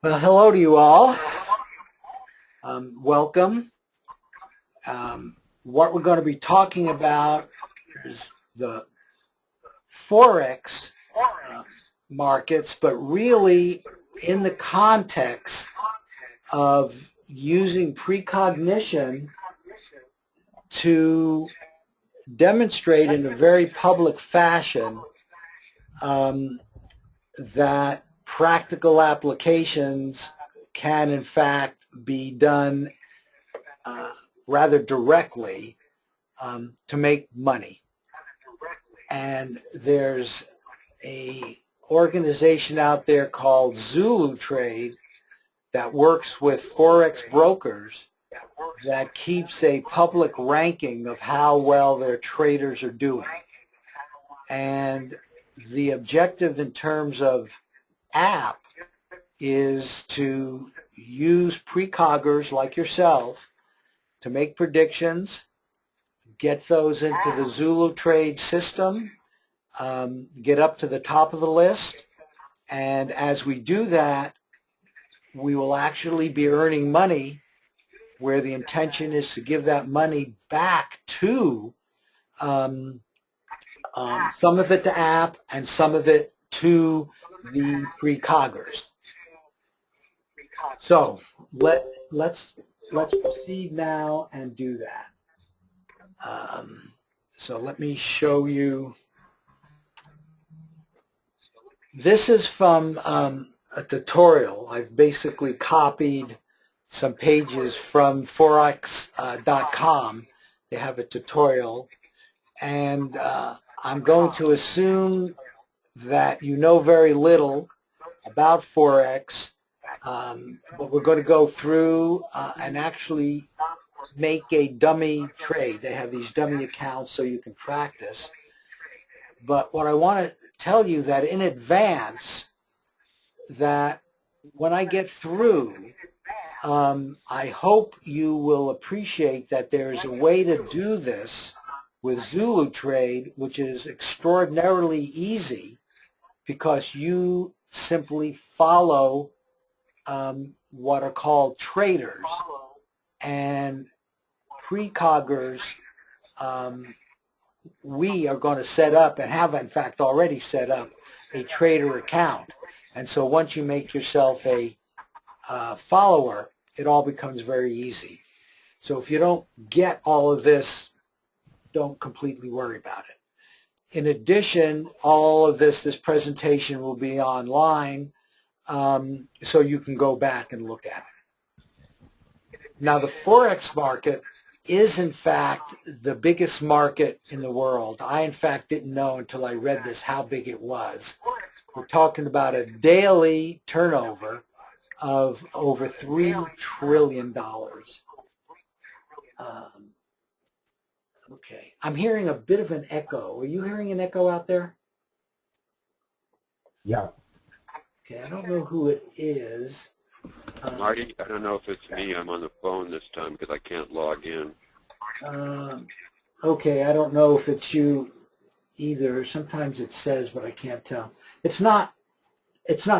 Well, hello to you all. Welcome. What we're going to be talking about is the Forex markets, but really in the context of using precognition to demonstrate in a very public fashion that practical applications can in fact be done rather directly to make money. And there's a organization out there called Zulutrade that works with Forex brokers that keeps a public ranking of how well their traders are doing. And the objective in terms of app is to use precoggers like yourself to make predictions, get those into the Zulutrade system, get up to the top of the list, and as we do that, we will actually be earning money where the intention is to give that money back to some of it to app and some of it to the precoggers. So let's proceed now and do that. So let me show you. This is from a tutorial. I've basically copied some pages from FOREX.com. They have a tutorial, and I'm going to assume that you know very little about Forex, but we're going to go through and actually make a dummy trade. They have these dummy accounts so you can practice. But what I want to tell you that in advance, that when I get through, I hope you will appreciate that there is a way to do this with Zulutrade, which is extraordinarily easy because you simply follow what are called traders, and precoggers we are going to set up and have in fact already set up a trader account. And so once you make yourself a follower, it all becomes very easy. So if you don't get all of this, don't completely worry about it. In addition, all of this presentation will be online, so you can go back and look at it. Now, the Forex market is, in fact, the biggest market in the world. I, in fact, didn't know until I read this how big it was. We're talking about a daily turnover of over $3 trillion. Okay, I'm hearing a bit of an echo. Are you hearing an echo out there? Yeah. Okay, I don't know who it is. Marty, I don't know if it's me. I'm on the phone this time because I can't log in. Okay, I don't know if it's you either. Sometimes it says, but I can't tell. It's not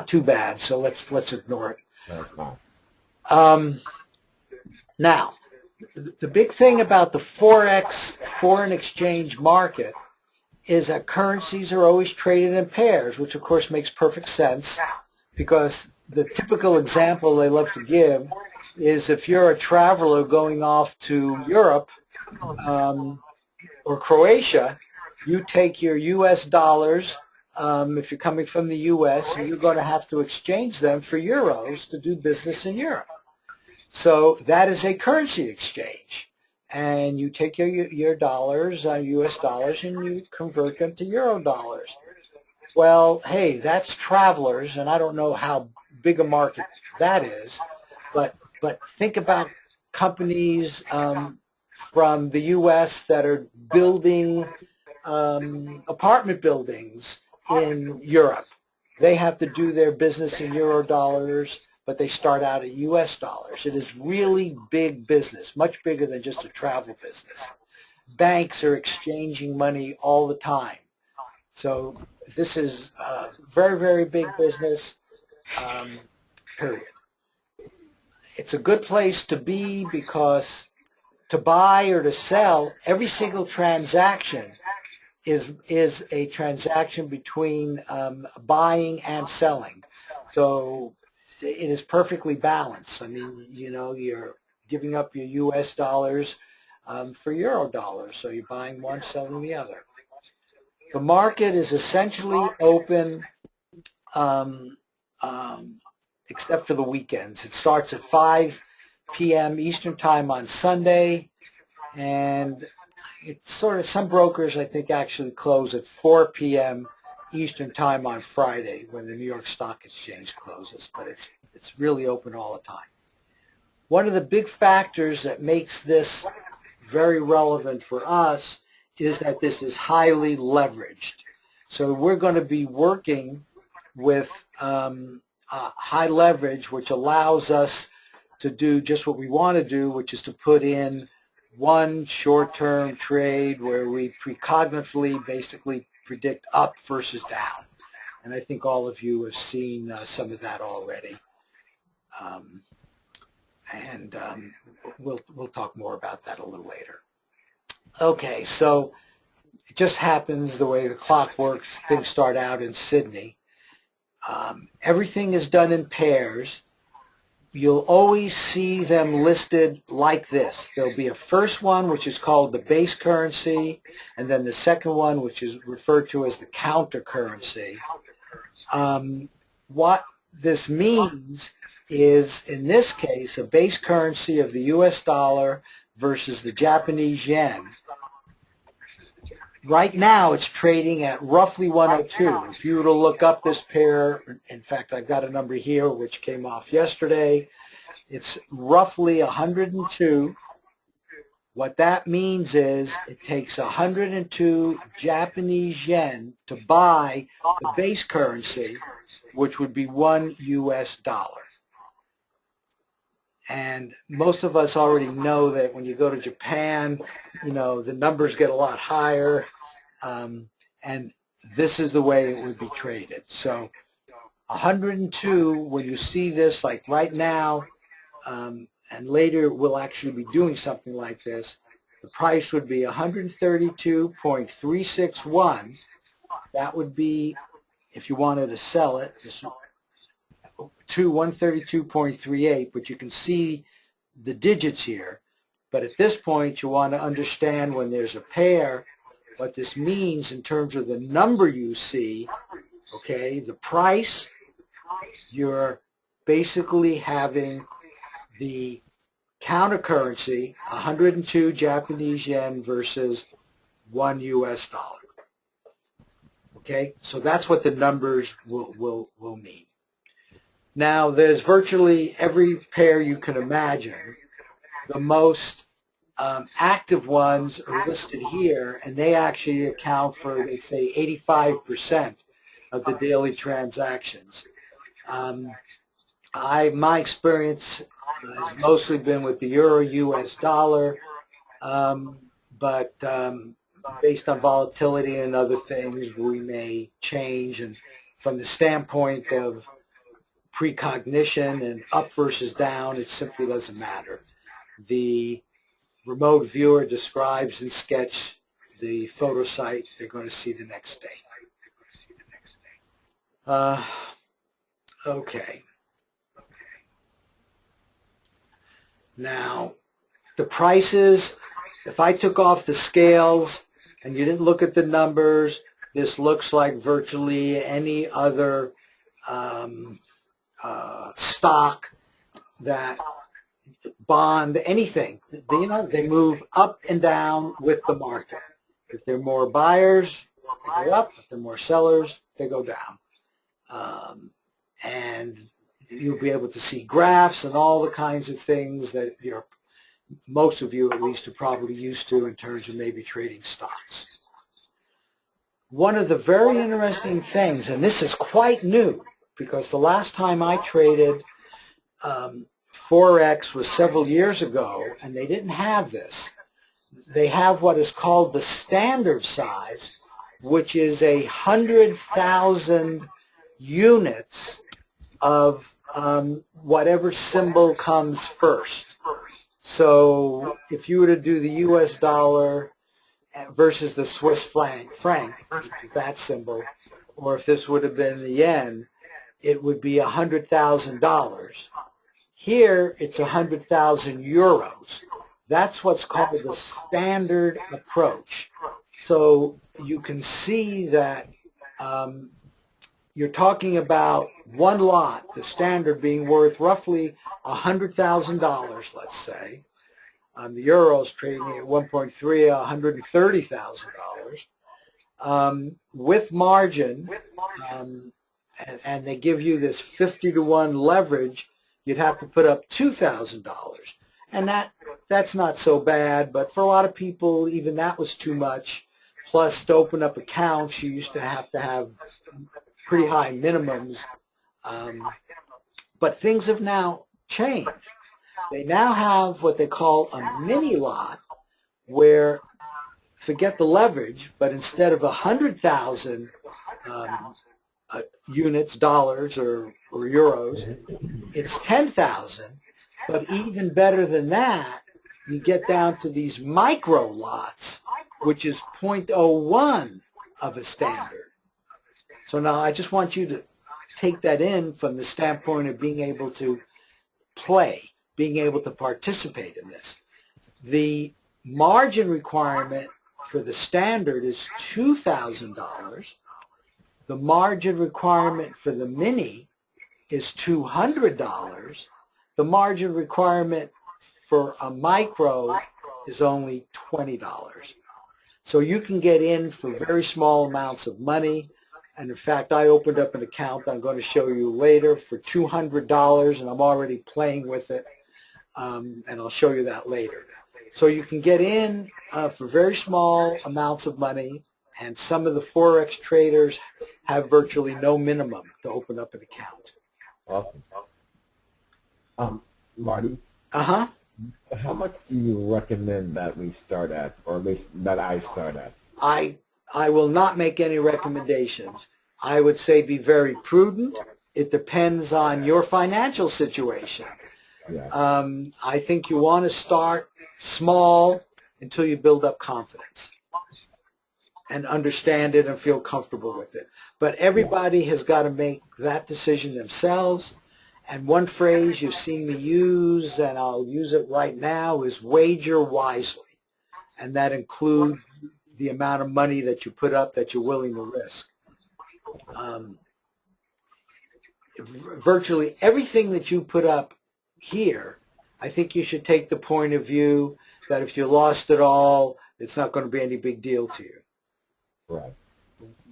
too bad, so let's ignore it. Now, the big thing about the Forex foreign exchange market is that currencies are always traded in pairs, which of course makes perfect sense, because the typical example they love to give is if you're a traveler going off to Europe or Croatia, you take your U.S. dollars, if you're coming from the U.S., and you're going to have to exchange them for euros to do business in Europe. So that is a currency exchange. And you take your dollars, U.S. dollars, and you convert them to euro dollars. Well, hey, that's travelers, and I don't know how big a market that is, but think about companies from the U.S. that are building apartment buildings in Europe. They have to do their business in euro dollars, but they start out at U.S. dollars. It is really big business, much bigger than just a travel business. Banks are exchanging money all the time. So this is very, very big business, period. it's a good place to be because to buy or to sell, every single transaction is a transaction between buying and selling. So it is perfectly balanced. I mean, you know, you're giving up your U.S. dollars for Euro dollars, so you're buying one, selling the other. The market is essentially open except for the weekends. It starts at 5 p.m. Eastern Time on Sunday, and it's sort of, some brokers I think actually close at 4 p.m. Eastern Time on Friday when the New York Stock Exchange closes, but it's really open all the time. One of the big factors that makes this very relevant for us is that this is highly leveraged. So we're going to be working with high leverage, which allows us to do just what we want to do, which is to put in one short-term trade where we precognitively basically predict up versus down. And I think all of you have seen some of that already. We'll talk more about that a little later. Okay, so it just happens the way the clock works, things start out in Sydney. Everything is done in pairs. You'll always see them listed like this. There'll be a first one, which is called the base currency, and then the second one, which is referred to as the counter currency. What this means is, in this case, a base currency of the U.S. dollar versus the Japanese yen. Right now, it's trading at roughly 102. If you were to look up this pair, in fact, I've got a number here which came off yesterday. It's roughly 102. What that means is it takes 102 Japanese yen to buy the base currency, which would be 1 U.S. dollar. And most of us already know that when you go to Japan, you know, the numbers get a lot higher, and this is the way it would be traded. So 102, when you see this, like right now, and later we'll actually be doing something like this, the price would be 132.361. That would be, if you wanted to sell it, to 132.38, but you can see the digits here. But at this point, you want to understand when there's a pair, what this means in terms of the number you see, okay, the price, you're basically having the counter currency, 102 Japanese yen versus 1 U.S. dollar. Okay, so that's what the numbers will mean. Now, there's virtually every pair you can imagine. The most active ones are listed here, and they actually account for, they say, 85% of the daily transactions. My experience has mostly been with the Euro-US dollar, but based on volatility and other things, we may change. And from the standpoint of precognition and up versus down, it simply doesn't matter. The remote viewer describes in sketch the photo site they're going to see the next day. Okay. Now, the prices, if I took off the scales and you didn't look at the numbers, this looks like virtually any other stock, that bond, anything. You know, they move up and down with the market. If there are more buyers, they go up. If there are more sellers, they go down. And you'll be able to see graphs and all the kinds of things that most of you at least are probably used to in terms of maybe trading stocks. One of the very interesting things, and this is quite new, because the last time I traded FOREX was several years ago, and they didn't have this. They have what is called the standard size, which is 100,000 units of whatever symbol comes first. So if you were to do the US dollar versus the Swiss franc, that symbol, or if this would have been the yen, it would be $100,000. Here, it's 100,000 euros. That's what's called the standard approach. So you can see that you're talking about one lot, the standard being worth roughly $100,000, let's say. The euro is trading at 1.3, $130,000. With margin, and they give you this 50-to-1 leverage, you'd have to put up $2,000. And that's not so bad, but for a lot of people, even that was too much. Plus, to open up accounts, you used to have pretty high minimums. But things have now changed. They now have what they call a mini lot, where, forget the leverage, but instead of 100,000 units, dollars or euros, it's 10,000. But even better than that, you get down to these micro lots, which is 0.01 of a standard. So now I just want you to take that in from the standpoint of being able to play, being able to participate in this. The margin requirement for the standard is $2,000. The margin requirement for the mini is $200. The margin requirement for a micro is only $20. So you can get in for very small amounts of money. And in fact, I opened up an account I'm going to show you later for $200, and I'm already playing with it, and I'll show you that later. So you can get in for very small amounts of money, and some of the Forex traders have virtually no minimum to open up an account. Awesome. Marty? Uh-huh. How much do you recommend that we start at, or at least that I start at? I will not make any recommendations. I would say be very prudent. It depends on your financial situation. Yeah. I think you want to start small until you build up confidence and understand it and feel comfortable with it. But everybody has got to make that decision themselves. And one phrase you've seen me use, and I'll use it right now, is wager wisely. And that includes the amount of money that you put up that you're willing to risk. Virtually everything that you put up here, I think you should take the point of view that if you lost it all, it's not going to be any big deal to you. Right.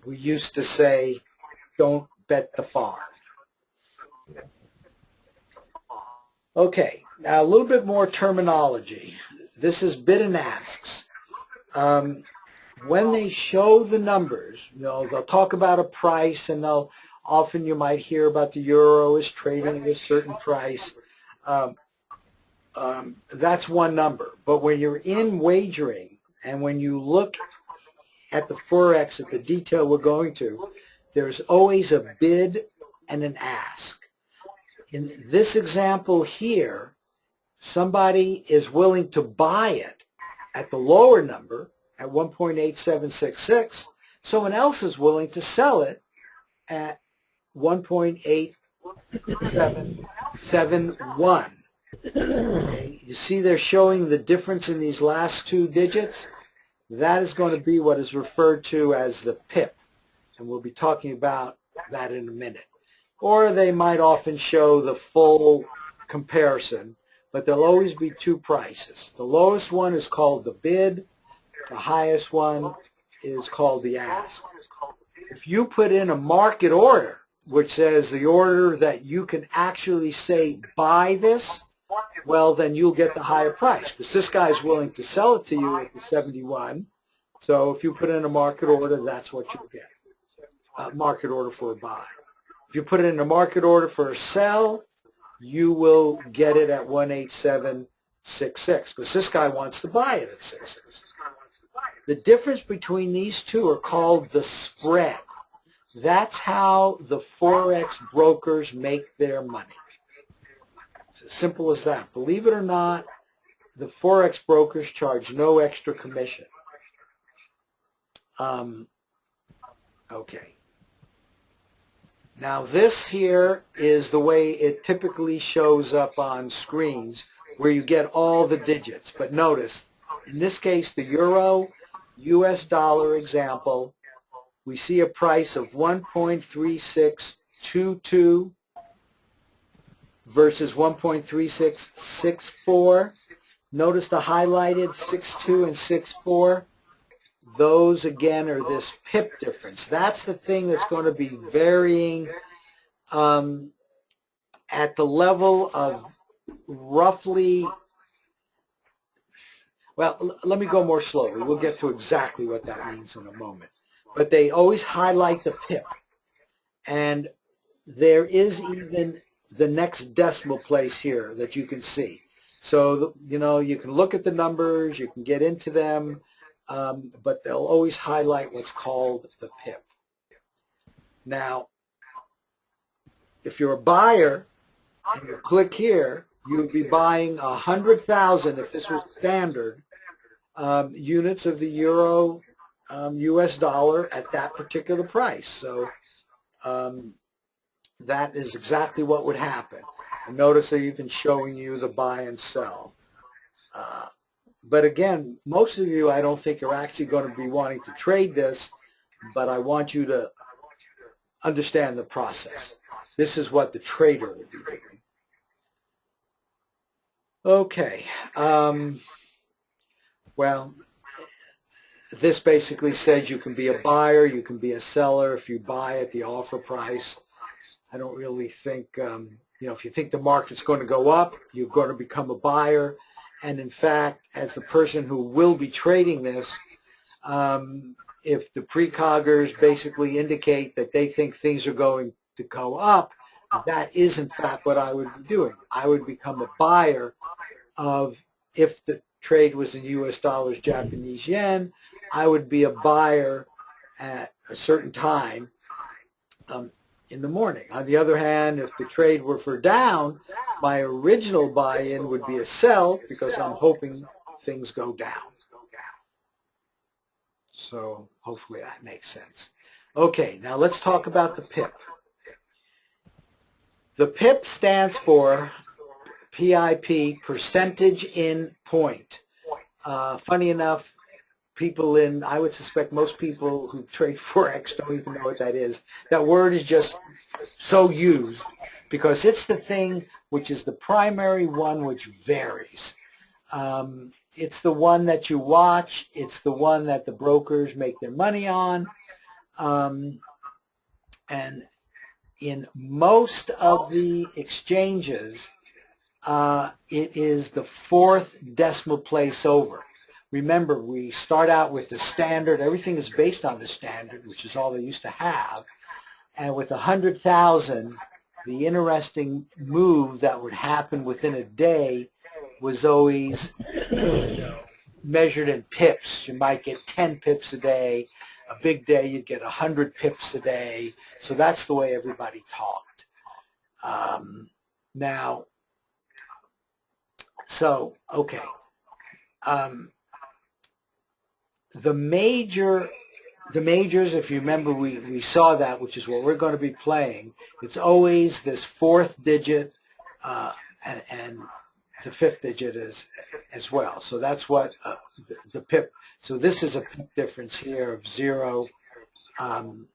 We used to say, don't bet the farm. Okay, now a little bit more terminology. This is bid and asks. When they show the numbers, they'll talk about a price, and often you might hear about the euro is trading at a certain price. That's one number. But when you're in wagering, and when you look at the Forex, at the detail we're going to, there's always a bid and an ask. In this example here, somebody is willing to buy it at the lower number, at 1.8766. Someone else is willing to sell it at 1.8771. Okay. You see they're showing the difference in these last two digits? That is going to be what is referred to as the pip. And we'll be talking about that in a minute. Or they might often show the full comparison, but there'll always be two prices. The lowest one is called the bid. The highest one is called the ask. If you put in a market order, which says the order that you can actually say, buy this, well, then you'll get the higher price, because this guy's willing to sell it to you at the 71. So if you put in a market order, that's what you'll get, a market order for a buy. If you put it in a market order for a sell, you will get it at 18766, because this guy wants to buy it at 66. The difference between these two are called the spread. That's how the Forex brokers make their money. Simple as that. Believe it or not, the Forex brokers charge no extra commission. Okay. Now this here is the way it typically shows up on screens, where you get all the digits. But notice, in this case, the euro, US dollar example, we see a price of 1.3622 versus 1.3664. Notice the highlighted 62 and 64. Those again are this pip difference. That's the thing that's going to be varying at the level of roughly, well, let me go more slowly. We'll get to exactly what that means in a moment. But they always highlight the pip. And there is even the next decimal place here that you can see. So, you know, you can look at the numbers, you can get into them, but they'll always highlight what's called the pip. Now, if you're a buyer and you click here, you would be buying 100,000, if this was standard, units of the euro US dollar at that particular price. So that is exactly what would happen. And notice they're even showing you the buy and sell. But again, most of you, I don't think, are actually going to be wanting to trade this, but I want you to understand the process. This is what the trader would be doing. Okay. Well, this basically says you can be a buyer, you can be a seller if you buy at the offer price. I don't really think, you know, if you think the market's going to go up, you're going to become a buyer. And in fact, as the person who will be trading this, if the precoggers basically indicate that they think things are going to go up, that is in fact what I would be doing. I would become a buyer of, if the trade was in US dollars, Japanese yen, I would be a buyer at a certain time in the morning. On the other hand, if the trade were for down, my original buy-in would be a sell because I'm hoping things go down. So hopefully that makes sense. Okay, now let's talk about the PIP. The PIP stands for PIP, percentage in point. Funny enough, people in, I would suspect most people who trade Forex don't even know what that is. That word is just so used because it's the thing which is the primary one which varies. It's the one that you watch. It's the one that the brokers make their money on. And in most of the exchanges, it is the fourth decimal place over. Remember, we start out with the standard. Everything is based on the standard, which is all they used to have. And with 100,000, the interesting move that would happen within a day was always measured in pips. You might get 10 pips a day. A big day, you'd get 100 pips a day. So that's the way everybody talked. Now, so, okay. The majors, if you remember, we saw that, which is what we're going to be playing. It's always this fourth digit and the fifth digit as well. So that's what the PIP. So this is a PIP difference here of 0 to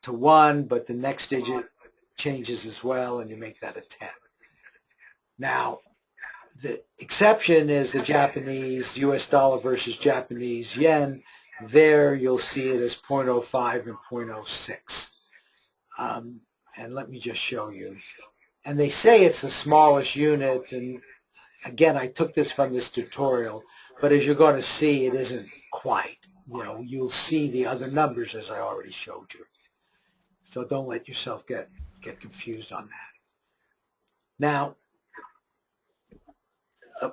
1, but the next digit changes as well, and you make that a 10. Now, the exception is the Japanese US dollar versus Japanese yen. There you'll see it as 0.05 and 0.06. And let me just show you. And they say it's the smallest unit, and again, I took this from this tutorial, but as you're going to see, it isn't quite. You know, you'll see the other numbers as I already showed you. So don't let yourself get confused on that. Now,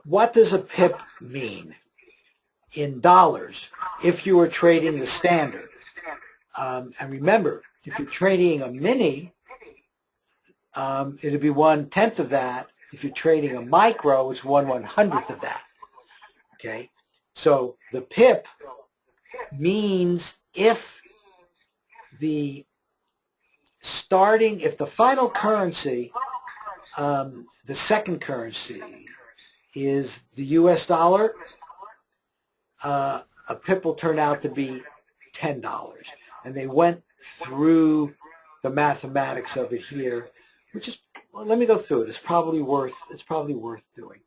what does a PIP mean in dollars if you are trading the standard? And remember, if you're trading a mini, it'd be 1/10 of that. If you're trading a micro, it's 1/100th of that. Okay, so the pip means if the final currency, the second currency is the US dollar, a pip will turn out to be $10. And they went through the mathematics of it here, which is, well, let me go through it. It's probably worth doing.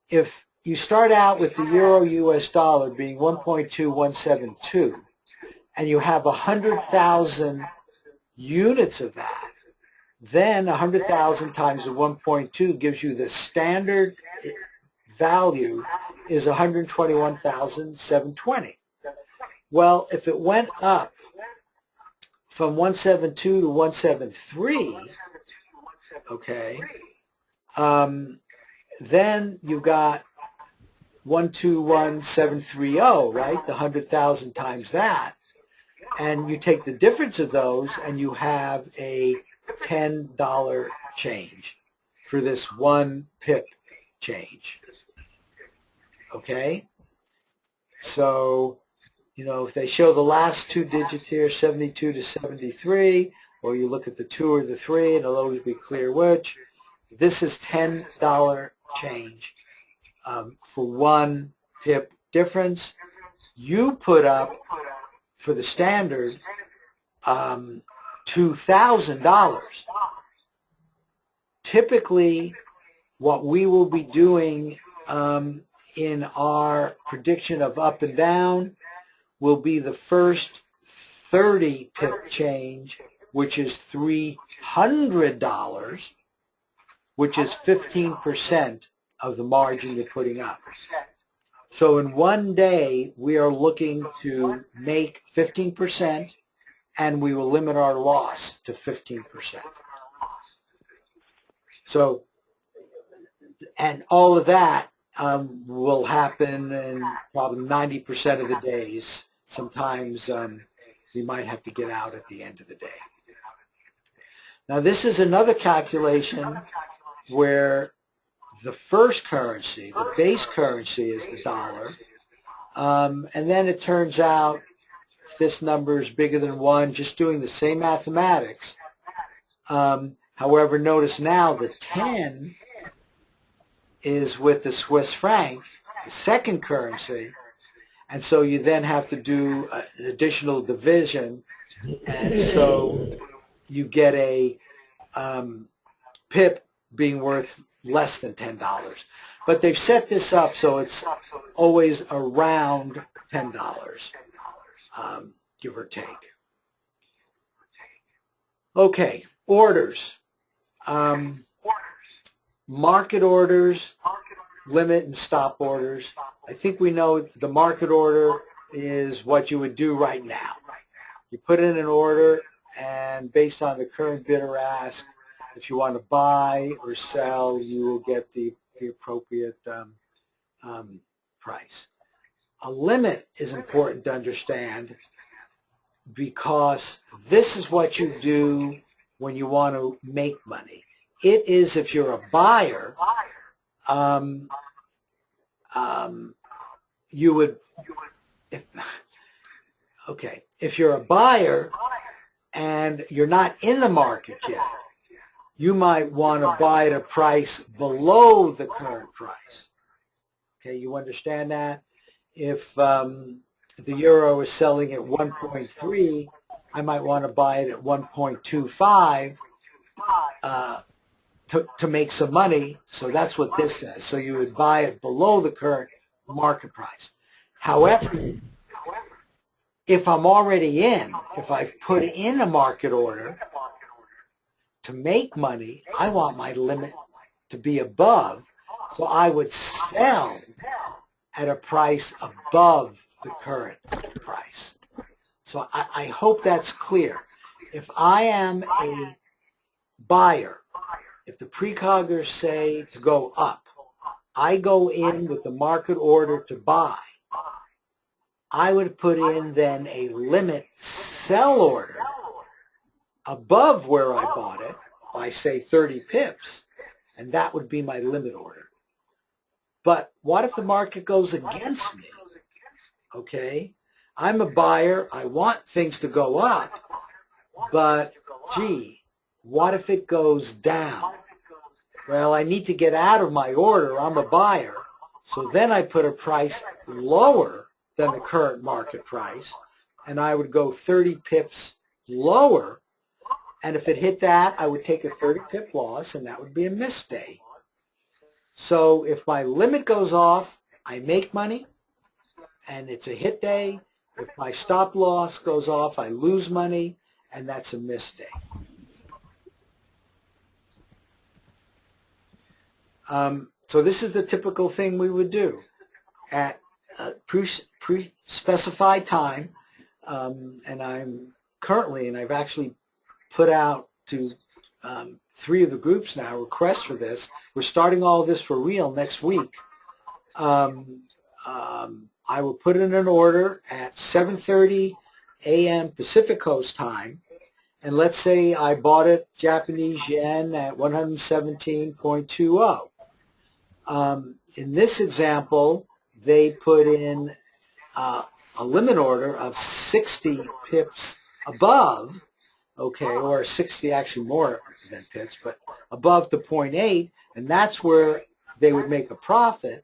If you start out with the euro US dollar being 1.2172 and you have 100,000 units of that, then 100,000 times the 1.2 gives you the standard value is 121,720. Well, if it went up from 172 to 173, okay, then you got 121,730, right? The 100,000 times that. And you take the difference of those and you have a $10 change for this one pip change. Okay? So, you know, if they show the last two digits here, 72 to 73, or you look at the 2 or the 3, and it'll always be clear which, this is $10 change for one pip difference. You put up, for the standard, $2,000. Typically, what we will be doing in our prediction of up and down will be the first 30 pip change, which is $300, which is 15% of the margin you're putting up. So in one day, we are looking to make 15%, and we will limit our loss to 15%. So, and all of that will happen in probably 90% of the days. Sometimes we might have to get out at the end of the day. Now, this is another calculation where the first currency, the base currency, is the dollar. And then it turns out if this number is bigger than 1, just doing the same mathematics. However, notice now the 10 is with the Swiss franc, the second currency. And so you then have to do an additional division. And so you get a pip being worth less than $10. But they've set this up so it's always around $10, give or take. Okay, orders. Market orders, limit and stop orders. I think we know the market order is what you would do right now. You put in an order, and based on the current bid or ask, if you want to buy or sell, you will get the appropriate price. A limit is important to understand because this is what you do when you want to make money. It is if you're a buyer, you would, if you're a buyer and you're not in the market yet, you might want to buy at a price below the current price. Okay, you understand that? If the euro is selling at 1.3, I might want to buy it at 1.25 to make some money. So that's what this says. So you would buy it below the current market price. However, if I'm already in, if I've put in a market order to make money, I want my limit to be above, so I would sell at a price above the current price. So I hope that's clear. If I am a buyer, if the precoggers say to go up, I go in with the market order to buy, I would put in then a limit sell order above where I bought it, by, say, 30 pips, and that would be my limit order. But what if the market goes against me? Okay, I'm a buyer. I want things to go up, but gee, what if it goes down? Well, I need to get out of my order. I'm a buyer. So then I put a price lower than the current market price, and I would go 30 pips lower. And if it hit that, I would take a 30 pip loss, and that would be a miss day. So if my limit goes off, I make money, and it's a hit day. If my stop loss goes off, I lose money, and that's a miss day. So this is the typical thing we would do at pre-specified time, and I've actually put out to 3 of the groups now requests for this. We're starting all of this for real next week. I will put in an order at 7:30 a.m. Pacific Coast time, and let's say I bought it Japanese yen at 117.20. In this example, they put in a limit order of 60 pips above, okay, or 60 actually more than pips, but above the 0.8, and that's where they would make a profit.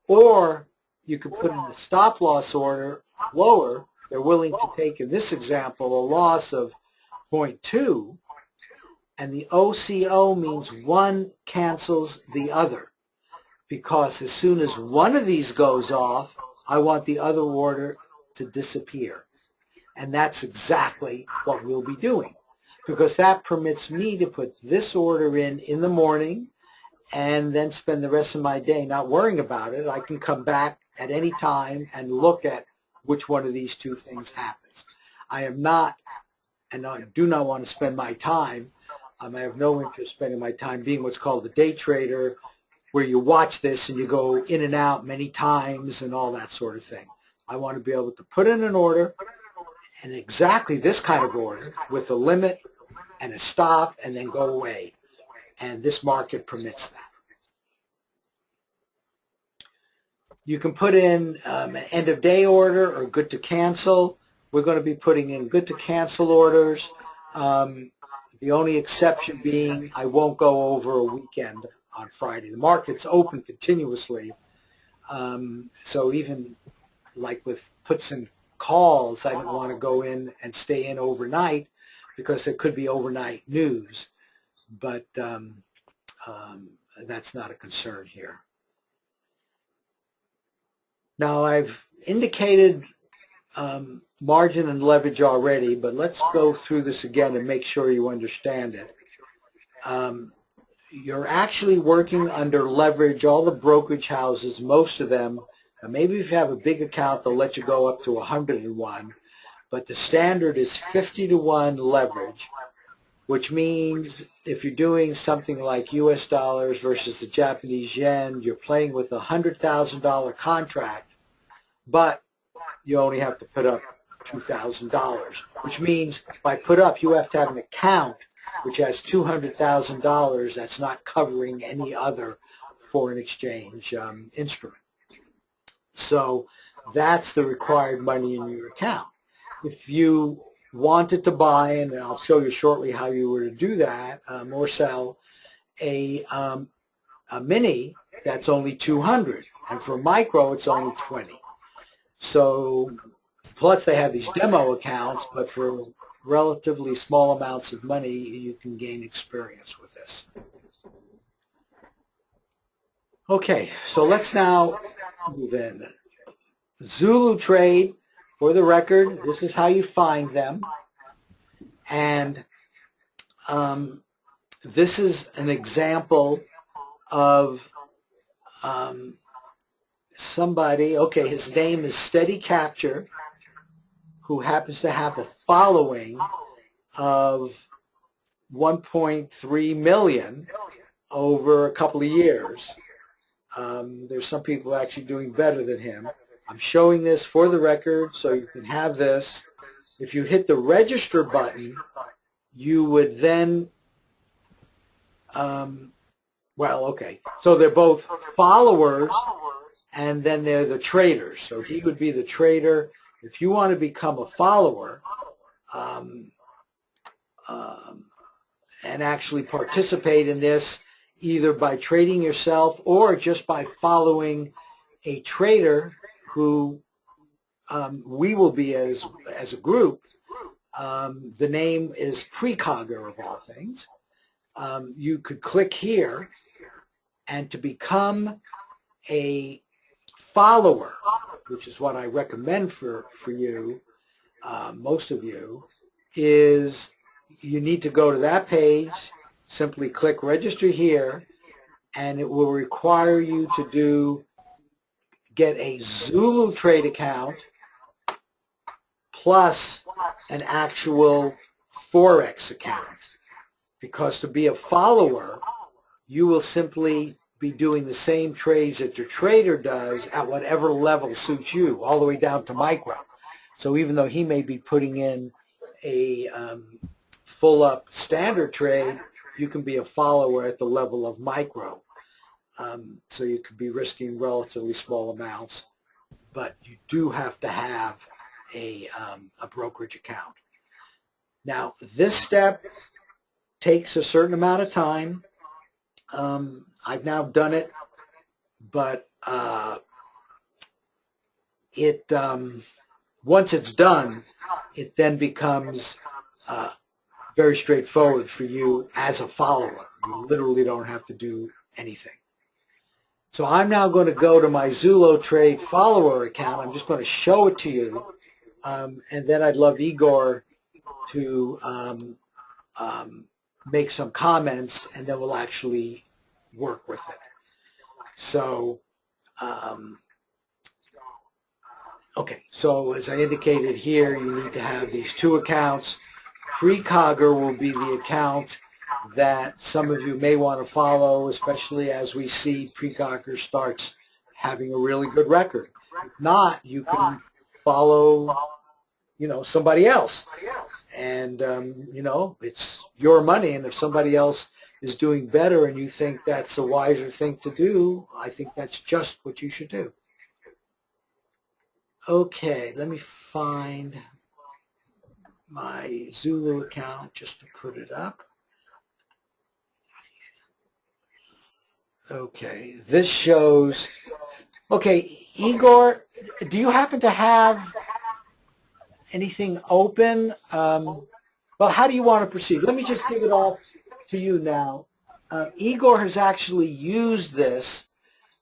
Or you could put in a stop loss order lower. They're willing to take, in this example, a loss of 0.2, and the OCO means one cancels the other. Because as soon as one of these goes off, I want the other order to disappear. And that's exactly what we'll be doing. Because that permits me to put this order in the morning and then spend the rest of my day not worrying about it. I can come back at any time and look at which one of these two things happens. I am not, and I do not want to spend my time, I have no interest spending my time being what's called a day trader, where you watch this and you go in and out many times and all that sort of thing. I want to be able to put in an order, and exactly this kind of order, with a limit and a stop, and then go away. And this market permits that. You can put in an end of day order or good to cancel. We're going to be putting in good to cancel orders. The only exception being I won't go over a weekend on Friday. The market's open continuously. So even like with puts and calls, I don't want to go in and stay in overnight because there could be overnight news. But that's not a concern here. Now I've indicated margin and leverage already, but let's go through this again and make sure you understand it. You're actually working under leverage. All the brokerage houses, most of them, maybe if you have a big account, they'll let you go up to 101, but the standard is 50-to-1 leverage, which means if you're doing something like US dollars versus the Japanese yen, you're playing with a $100,000 contract, but you only have to put up $2,000, which means by put up, you have to have an account which has $200,000 that's not covering any other foreign exchange instrument. So that's the required money in your account. If you wanted to buy, and I'll show you shortly how you were to do that, or sell a mini, that's only 200, and for micro it's only 20. So plus they have these demo accounts, but for relatively small amounts of money you can gain experience with this. Okay, so let's now move in. Zulutrade, for the record, this is how you find them, and this is an example of somebody, okay, his name is Steady Capture, who happens to have a following of 1.3 million over a couple of years. There's some people actually doing better than him. I'm showing this for the record so you can have this. If you hit the register button, you would then well, okay. So they're both followers, and then they're the traders. So he would be the trader. If you want to become a follower um, and actually participate in this, either by trading yourself or just by following a trader who we will be as a group. The name is Precog of all things. You could click here, and to become a follower, which is what I recommend for you, most of you, is you need to go to that page, simply click register here, and it will require you to get a Zulutrade account plus an actual FOREX account. Because to be a follower, you will simply be doing the same trades that your trader does at whatever level suits you, all the way down to micro. So even though he may be putting in a full-up standard trade, you can be a follower at the level of micro. So you could be risking relatively small amounts, but you do have to have a brokerage account. Now, this step takes a certain amount of time. I've now done it, but once it's done, it then becomes very straightforward for you as a follower. You literally don't have to do anything. So I'm now going to go to my Zulutrade follower account. I'm just going to show it to you, and then I'd love Igor to make some comments, and then we'll actually work with it. So, okay, so as I indicated here, you need to have these two accounts. Precogger will be the account that some of you may want to follow, especially as we see Precogger starts having a really good record. If not, you can follow, somebody else. And, it's your money, and if somebody else is doing better and you think that's a wiser thing to do, I think that's just what you should do. Okay, let me find my Zulu account just to put it up. Okay, this shows, okay, Igor, do you happen to have anything open? Well, how do you want to proceed? Let me just give it off to you now. Igor has actually used this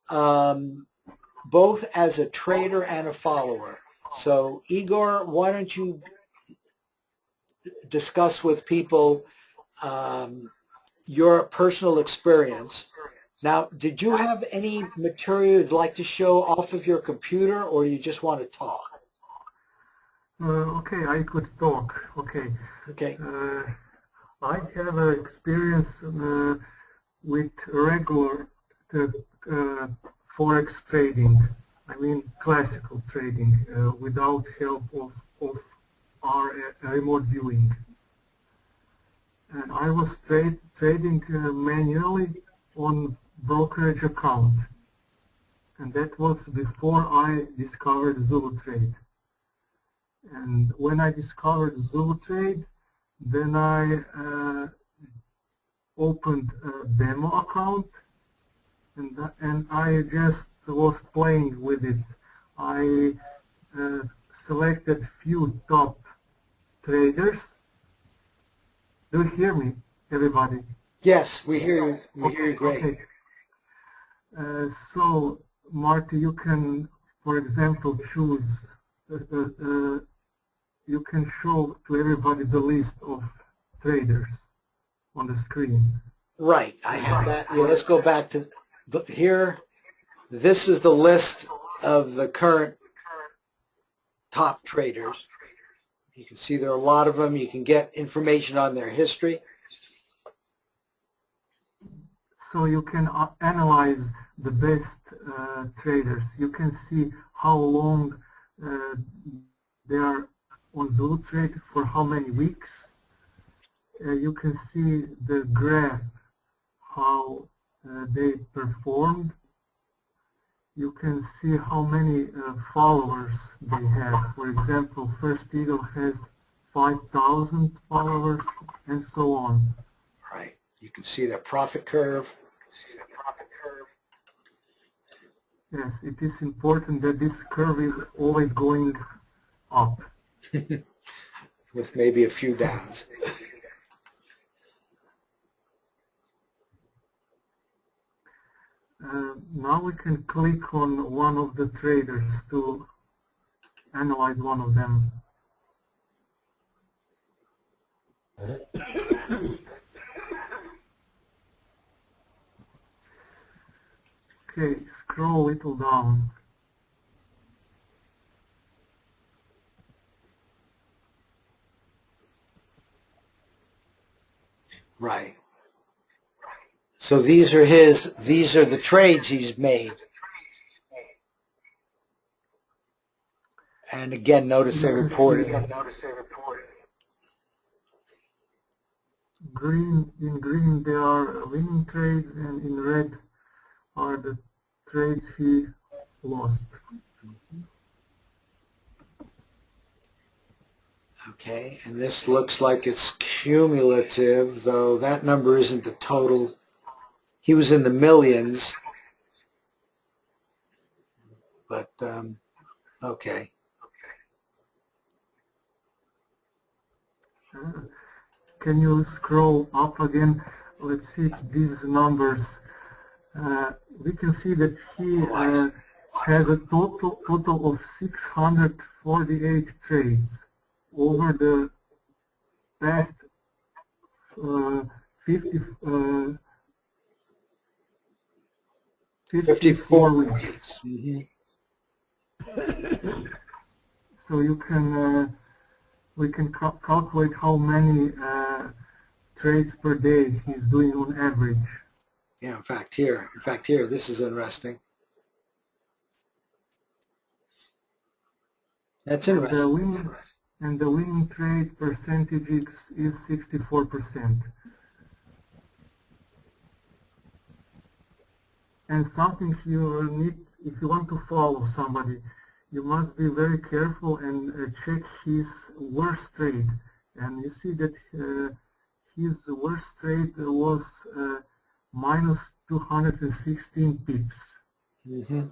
both as a trader and a follower. So, Igor, why don't you discuss with people your personal experience. Now, did you have any material you'd like to show off of your computer, or you just want to talk? Okay, I could talk. Okay. Okay. I have experience with regular forex trading. I mean classical trading without help of our remote viewing. And I was trading manually on brokerage account, and that was before I discovered Zulutrade. And when I discovered Zulutrade, then I opened a demo account, and I just was playing with it. I selected few top traders. Do you hear me, everybody? Yes, we hear you. We hear you great. Okay. So, Marty, you can, for example, choose. You can show to everybody the list of traders on the screen. Right, I have that. Yeah, let's go back to here. This is the list of the current top traders. You can see there are a lot of them. You can get information on their history. So you can analyze the best traders. You can see how long they are on Zulutrade, for how many weeks. You can see the graph, how they performed. You can see how many followers they have. For example, First Eagle has 5,000 followers and so on. Right. You can see the profit curve. Yes, it is important that this curve is always going up. With maybe a few downs. Now we can click on one of the traders to analyze one of them. Okay, scroll a little down. Right. So these are the trades he's made. And again, notice they reported. In green there are winning trades, and in red are the trades he lost. Okay, and this looks like it's cumulative, though that number isn't the total. He was in the millions, but okay. Can you scroll up again? Let's see these numbers. We can see that he has a total of 648 trades over the past 54 weeks. Mm-hmm. So you can we can calculate how many trades per day he's doing on average. Yeah, in fact here, this is interesting. That's interesting. And the winning trade percentage is 64%. And something you need, if you want to follow somebody, you must be very careful and check his worst trade. And you see that his worst trade was minus 216 pips. Mm-hmm.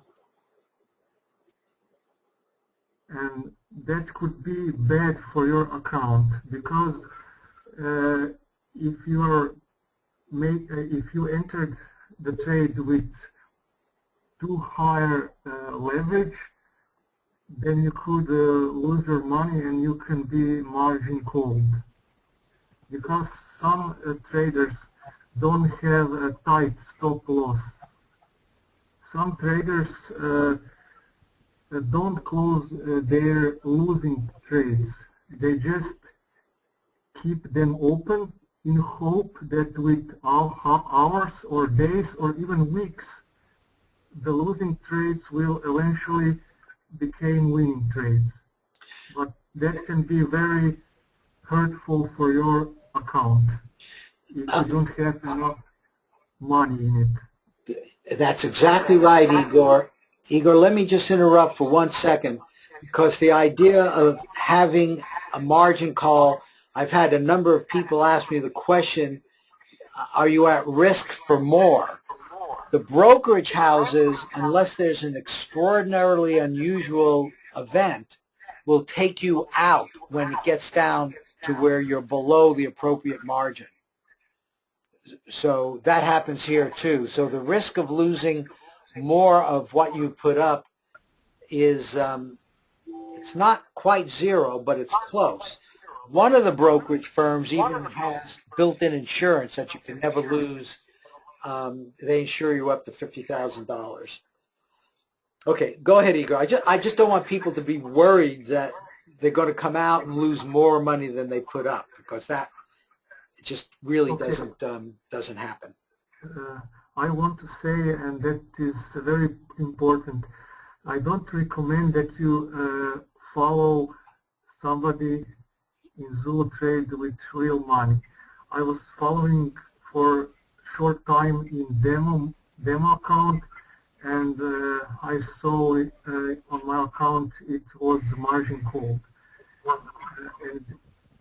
And that could be bad for your account, because if you entered the trade with too high leverage, then you could lose your money and you can be margin called. Because some traders don't have a tight stop loss. Some traders don't close their losing trades. They just keep them open in hope that with hours or days or even weeks, the losing trades will eventually become winning trades. But that can be very hurtful for your account if you don't have enough money in it. That's exactly right, Igor. Igor, let me just interrupt for 1 second, because the idea of having a margin call, I've had a number of people ask me the question, are you at risk for more? The brokerage houses, unless there's an extraordinarily unusual event, will take you out when it gets down to where you're below the appropriate margin. So that happens here too. So the risk of losing more of what you put up is, it's not quite zero, but it's close. One of the brokerage firms even has built-in insurance that you can never lose. They insure you up to $50,000. Okay, go ahead, Igor. I just don't want people to be worried that they're going to come out and lose more money than they put up, because that just really doesn't happen. I want to say, and that is very important, I don't recommend that you follow somebody in Zulutrade with real money. I was following for short time in demo account, and I saw it, on my account it was margin called. And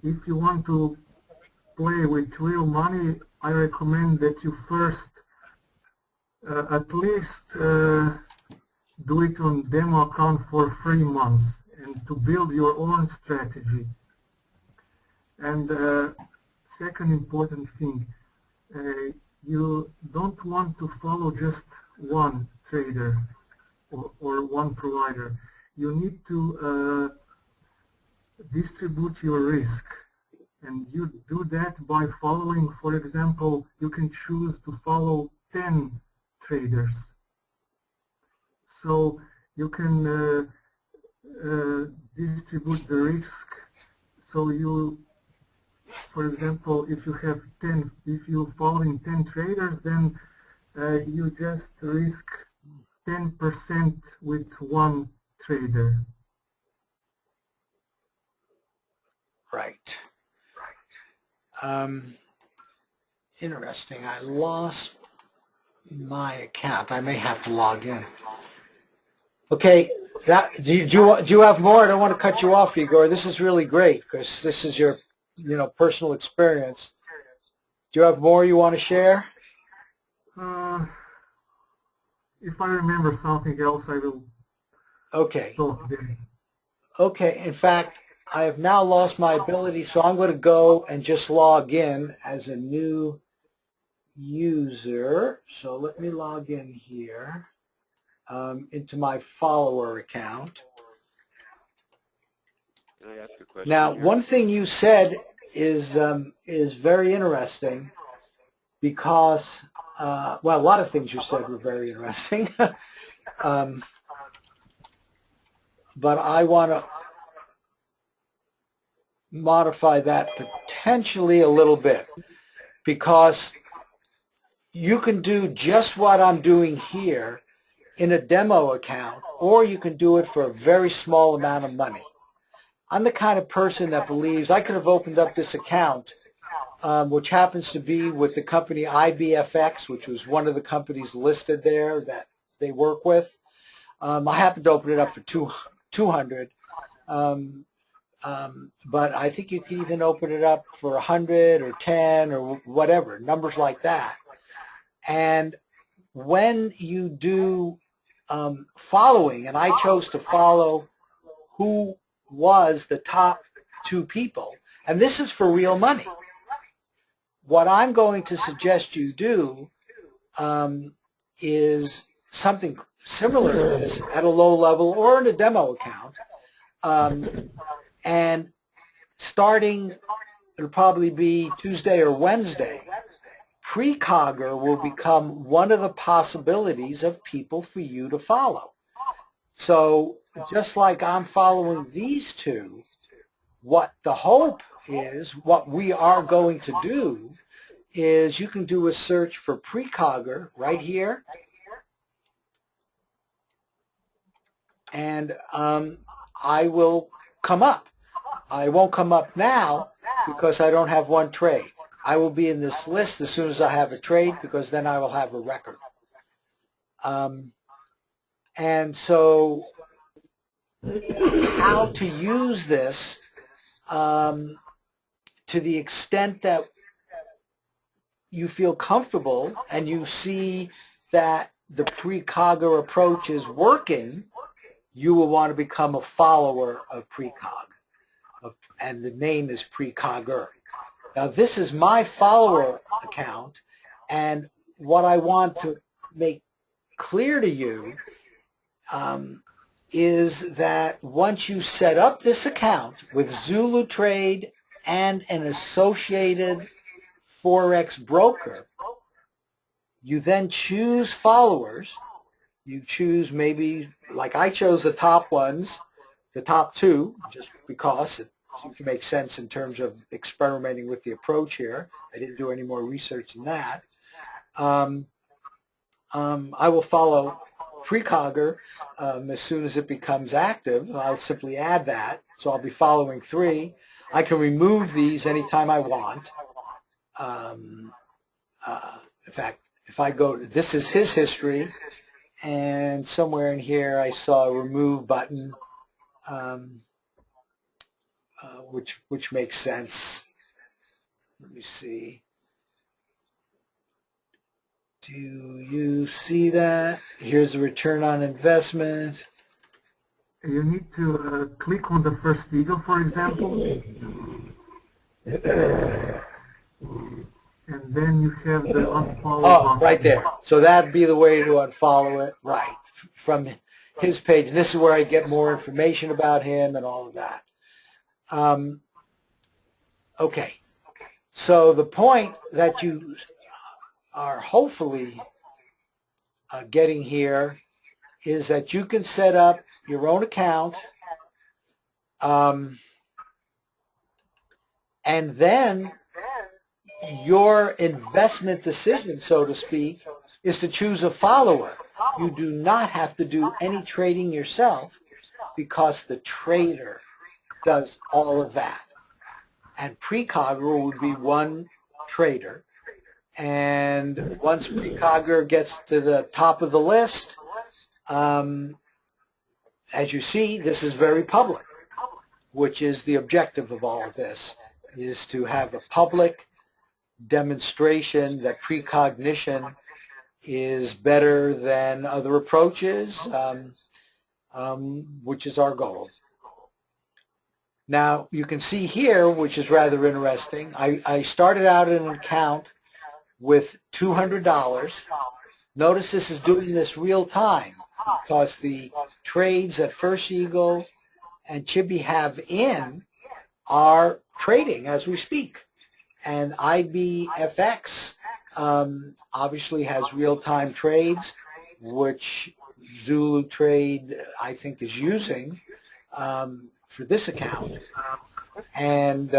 if you want to play with real money, I recommend that you first at least do it on demo account for 3 months and to build your own strategy. And second important thing, you don't want to follow just one trader or one provider. You need to distribute your risk, and you do that by following, for example, you can choose to follow 10 traders. So you can distribute the risk. So you, for example, if you're following 10 traders, then you just risk 10% with one trader. Right. Interesting. I lost my account. I may have to log in. Okay. Do you have more? I don't want to cut you off, Igor. This is really great because this is your personal experience. Do you have more you want to share? If I remember something else, I will. Okay. Talk then. Okay. In fact, I have now lost my ability, so I'm going to go and just log in as a new user. So let me log in here into my follower account. Can I ask a question Now, here? one thing you said is very interesting because, well, a lot of things you said were very interesting. But I want to modify that potentially a little bit because you can do just what I'm doing here in a demo account, or you can do it for a very small amount of money. I'm the kind of person that believes I could have opened up this account, which happens to be with the company IBFX, which was one of the companies listed there that they work with. I happened to open it up for $200. But I think you can even open it up for 100 or 10 or whatever, numbers like that. And when you do following, and I chose to follow who was the top 2 people, and this is for real money. What I'm going to suggest you do is something similar to this at a low level or in a demo account. And starting, it'll probably be Tuesday or Wednesday, Precogger will become one of the possibilities of people for you to follow. So just like I'm following these 2, what the hope is, what we are going to do is you can do a search for Precogger right here. And I will come up. I won't come up now because I don't have one trade. I will be in this list as soon as I have a trade because then I will have a record. And so how to use this to the extent that you feel comfortable and you see that the Precogger approach is working, you will want to become a follower of Precog. And the name is Precogger. Now this is my follower account, and what I want to make clear to you is that once you set up this account with Zulutrade and an associated FOREX broker, you then choose followers. You choose maybe, like I chose the top ones, the top 2, just because it seemed to make sense in terms of experimenting with the approach here. I didn't do any more research than that. I will follow Precogger as soon as it becomes active. I'll simply add that. So I'll be following 3. I can remove these anytime I want. in fact, if I go, this is his history, and somewhere in here I saw a remove button, which makes sense. Let me see. Do you see that? Here's a return on investment. You need to click on the first eagle, for example, and then you have the unfollow. Oh, right there. So that'd be the way to unfollow it, right, from his page. And this is where I get more information about him and all of that. Okay. So the point that you are hopefully getting here is that you can set up your own account, and then your investment decision, so to speak, is to choose a follower. You do not have to do any trading yourself because the trader does all of that. And Precogger would be one trader. And once Precogger gets to the top of the list, as you see, this is very public, which is the objective of all of this, is to have a public demonstration that precognition is better than other approaches, which is our goal. Now, you can see here, which is rather interesting, I started out an account with $200. Notice this is doing this real time because the trades that First Eagle and Chibi have in are trading as we speak. And IBFX obviously has real-time trades, which Zulutrade, I think, is using for this account. And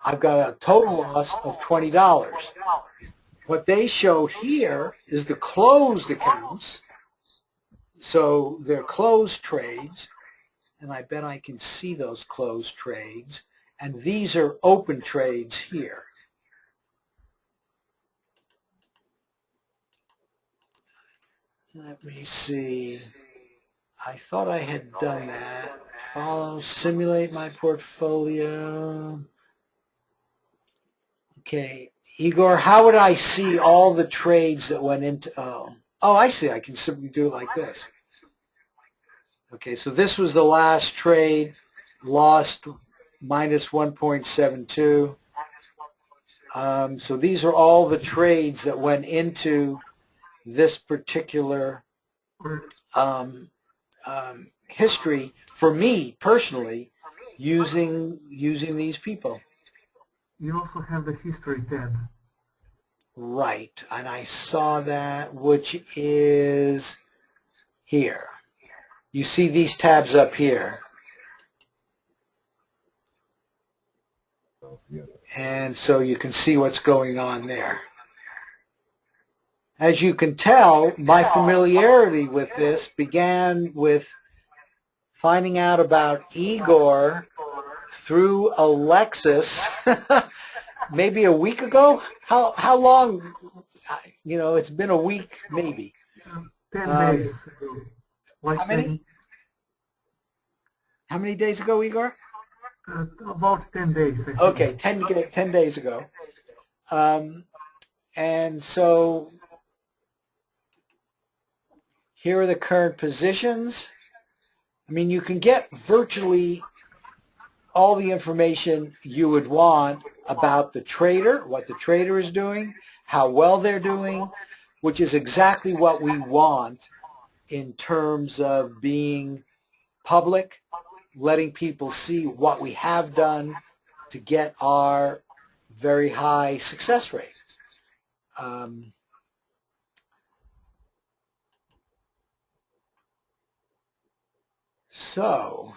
I've got a total loss of $20. What they show here is the closed accounts. So they're closed trades, and I bet I can see those closed trades. And these are open trades here. Let me see. I thought I had done that. Follow, simulate my portfolio. Okay, Igor, how would I see all the trades that went into, oh, I see, I can simply do it like this. Okay, so this was the last trade, lost minus 1.72. So these are all the trades that went into this particular history for me personally using these people. You also have the history tab. Right, and I saw that, which is here. You see these tabs up here. And so you can see what's going on there. As you can tell, my familiarity with this began with finding out about Igor through Alexis maybe a week ago. How long? You know, it's been a week maybe. 10 days ago. Like how many? How many days ago, Igor? About 10 days. Okay, 10 days ago. And so here are the current positions. I mean, you can get virtually all the information you would want about the trader, what the trader is doing, how well they're doing, which is exactly what we want in terms of being public, letting people see what we have done to get our very high success rate. So,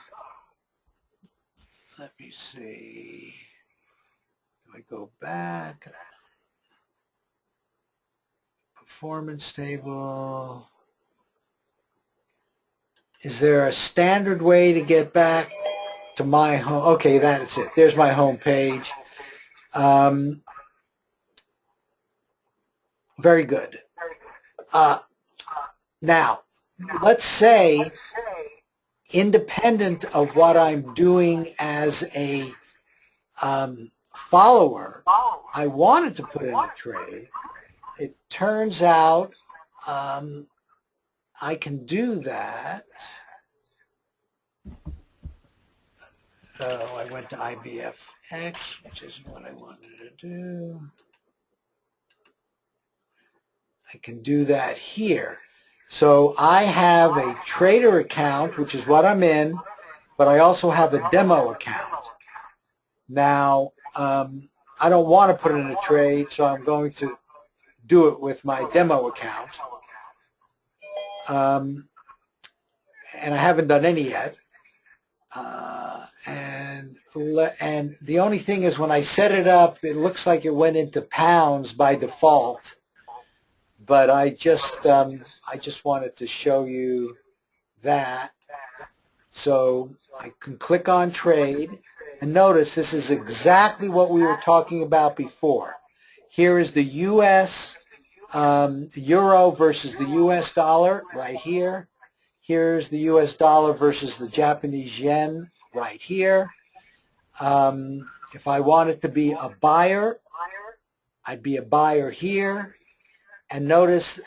let me see. Do I go back? Performance table. Is there a standard way to get back to my home? Okay, that's it. There's my home page. Very good. Now, let's say, independent of what I'm doing as a follower, I wanted to put in a trade. It turns out I can do that. I went to IBFX, which isn't what I wanted to do. I can do that here. So I have a trader account, which is what I'm in, but I also have a demo account. Now, I don't want to put in a trade, so I'm going to do it with my demo account. And I haven't done any yet. And the only thing is, when I set it up, it looks like it went into pounds by default. But I just wanted to show you that. So I can click on trade, and notice this is exactly what we were talking about before. Here is the U.S. Euro versus the U.S. dollar right here. Here's the U.S. dollar versus the Japanese yen right here. If I wanted to be a buyer, I'd be a buyer here. And notice,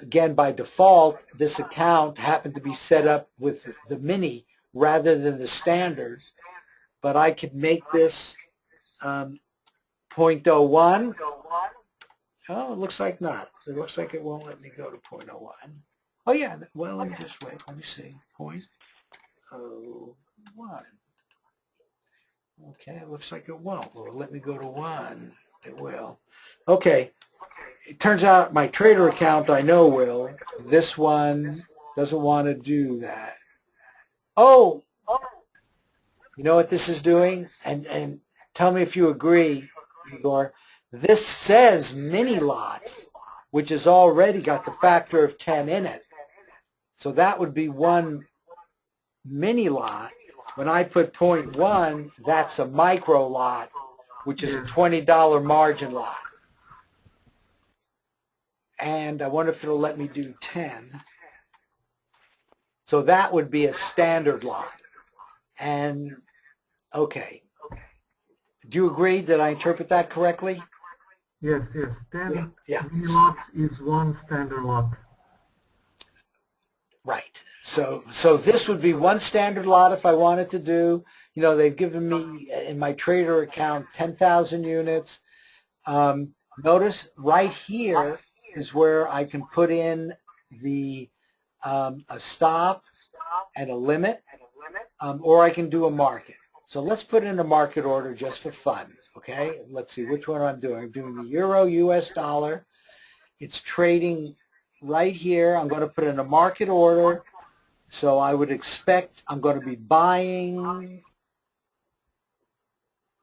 again, by default, this account happened to be set up with the mini rather than the standard. But I could make this 0.01. Oh, it looks like not. It looks like it won't let me go to 0.01. Oh, yeah. Well, let me just wait. Let me see. 0.01. Okay, it looks like it won't. Well, let me go to 1. It will. Okay. It turns out my trader account, I know, will. This one doesn't want to do that. Oh, you know what this is doing? And tell me if you agree, Igor. This says mini lots, which has already got the factor of 10 in it. So that would be one mini lot. When I put 0.1, that's a micro lot, which is a $20 margin lot. And I wonder if it'll let me do 10. So that would be a standard lot. And, okay. Do you agree that I interpret that correctly? Yes, yes. 10 Yeah. mini lots is one standard lot. Right. So this would be one standard lot if I wanted to do. You know, they've given me in my trader account 10,000 units. Notice right here is where I can put in the a stop and a limit, or I can do a market. So let's put in a market order just for fun. Okay, let's see which one I'm doing. I'm doing the Euro US dollar. It's trading right here. I'm going to put in a market order. So I would expect I'm going to be buying.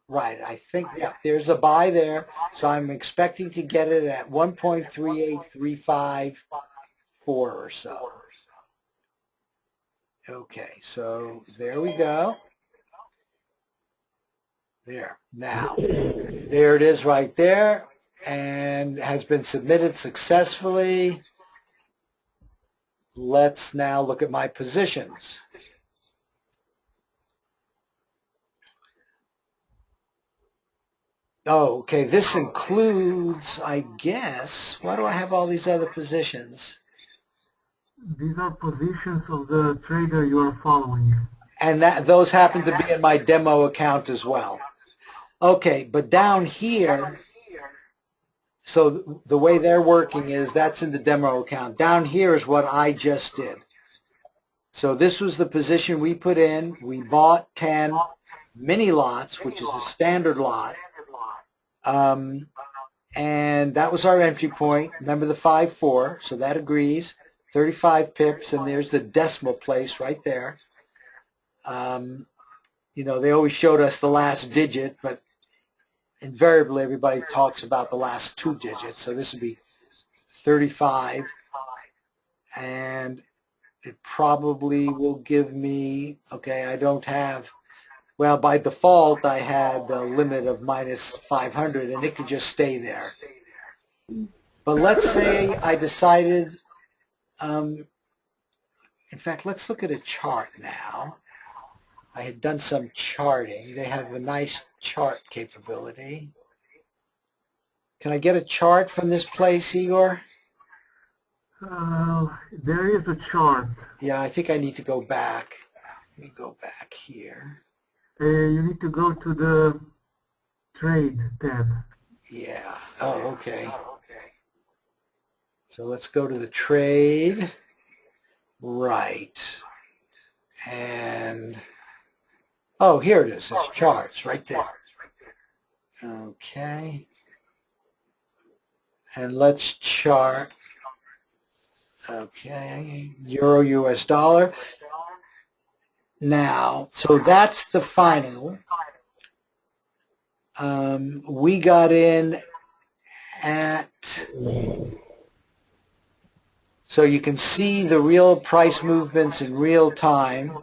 Right, I think, yeah, there's a buy there. So I'm expecting to get it at 1.38354 or so. Okay, so there we go. There. Now, there it is right there, and has been submitted successfully. Let's now look at my positions. Oh, okay, this includes, I guess, why do I have all these other positions? These are positions of the trader you are following. And those happen to be in my demo account as well. Okay, but down here, so the way they're working is that's in the demo account. Down here is what I just did. So this was the position we put in. We bought 10 mini lots, which is a standard lot. And that was our entry point. Remember the 5-4, so that agrees. 35 pips, and there's the decimal place right there. You know, they always showed us the last digit, but invariably everybody talks about the last 2 digits. So this would be 35, and it probably will give me, okay, I don't have, well, by default I had a limit of minus 500, and it could just stay there. But let's say I decided, in fact, let's look at a chart now. I had done some charting. They have a nice chart capability. Can I get a chart from this place, Igor? There is a chart. Yeah, I think I need to go back. Let me go back here. You need to go to the Trade tab. Yeah. Oh, okay. So let's go to the trade. Right. And, oh, here it is. It's charts right there. Okay. And let's chart. Okay. Euro, US dollar. Now, so that's the final. We got in at, so you can see the real price movements in real time.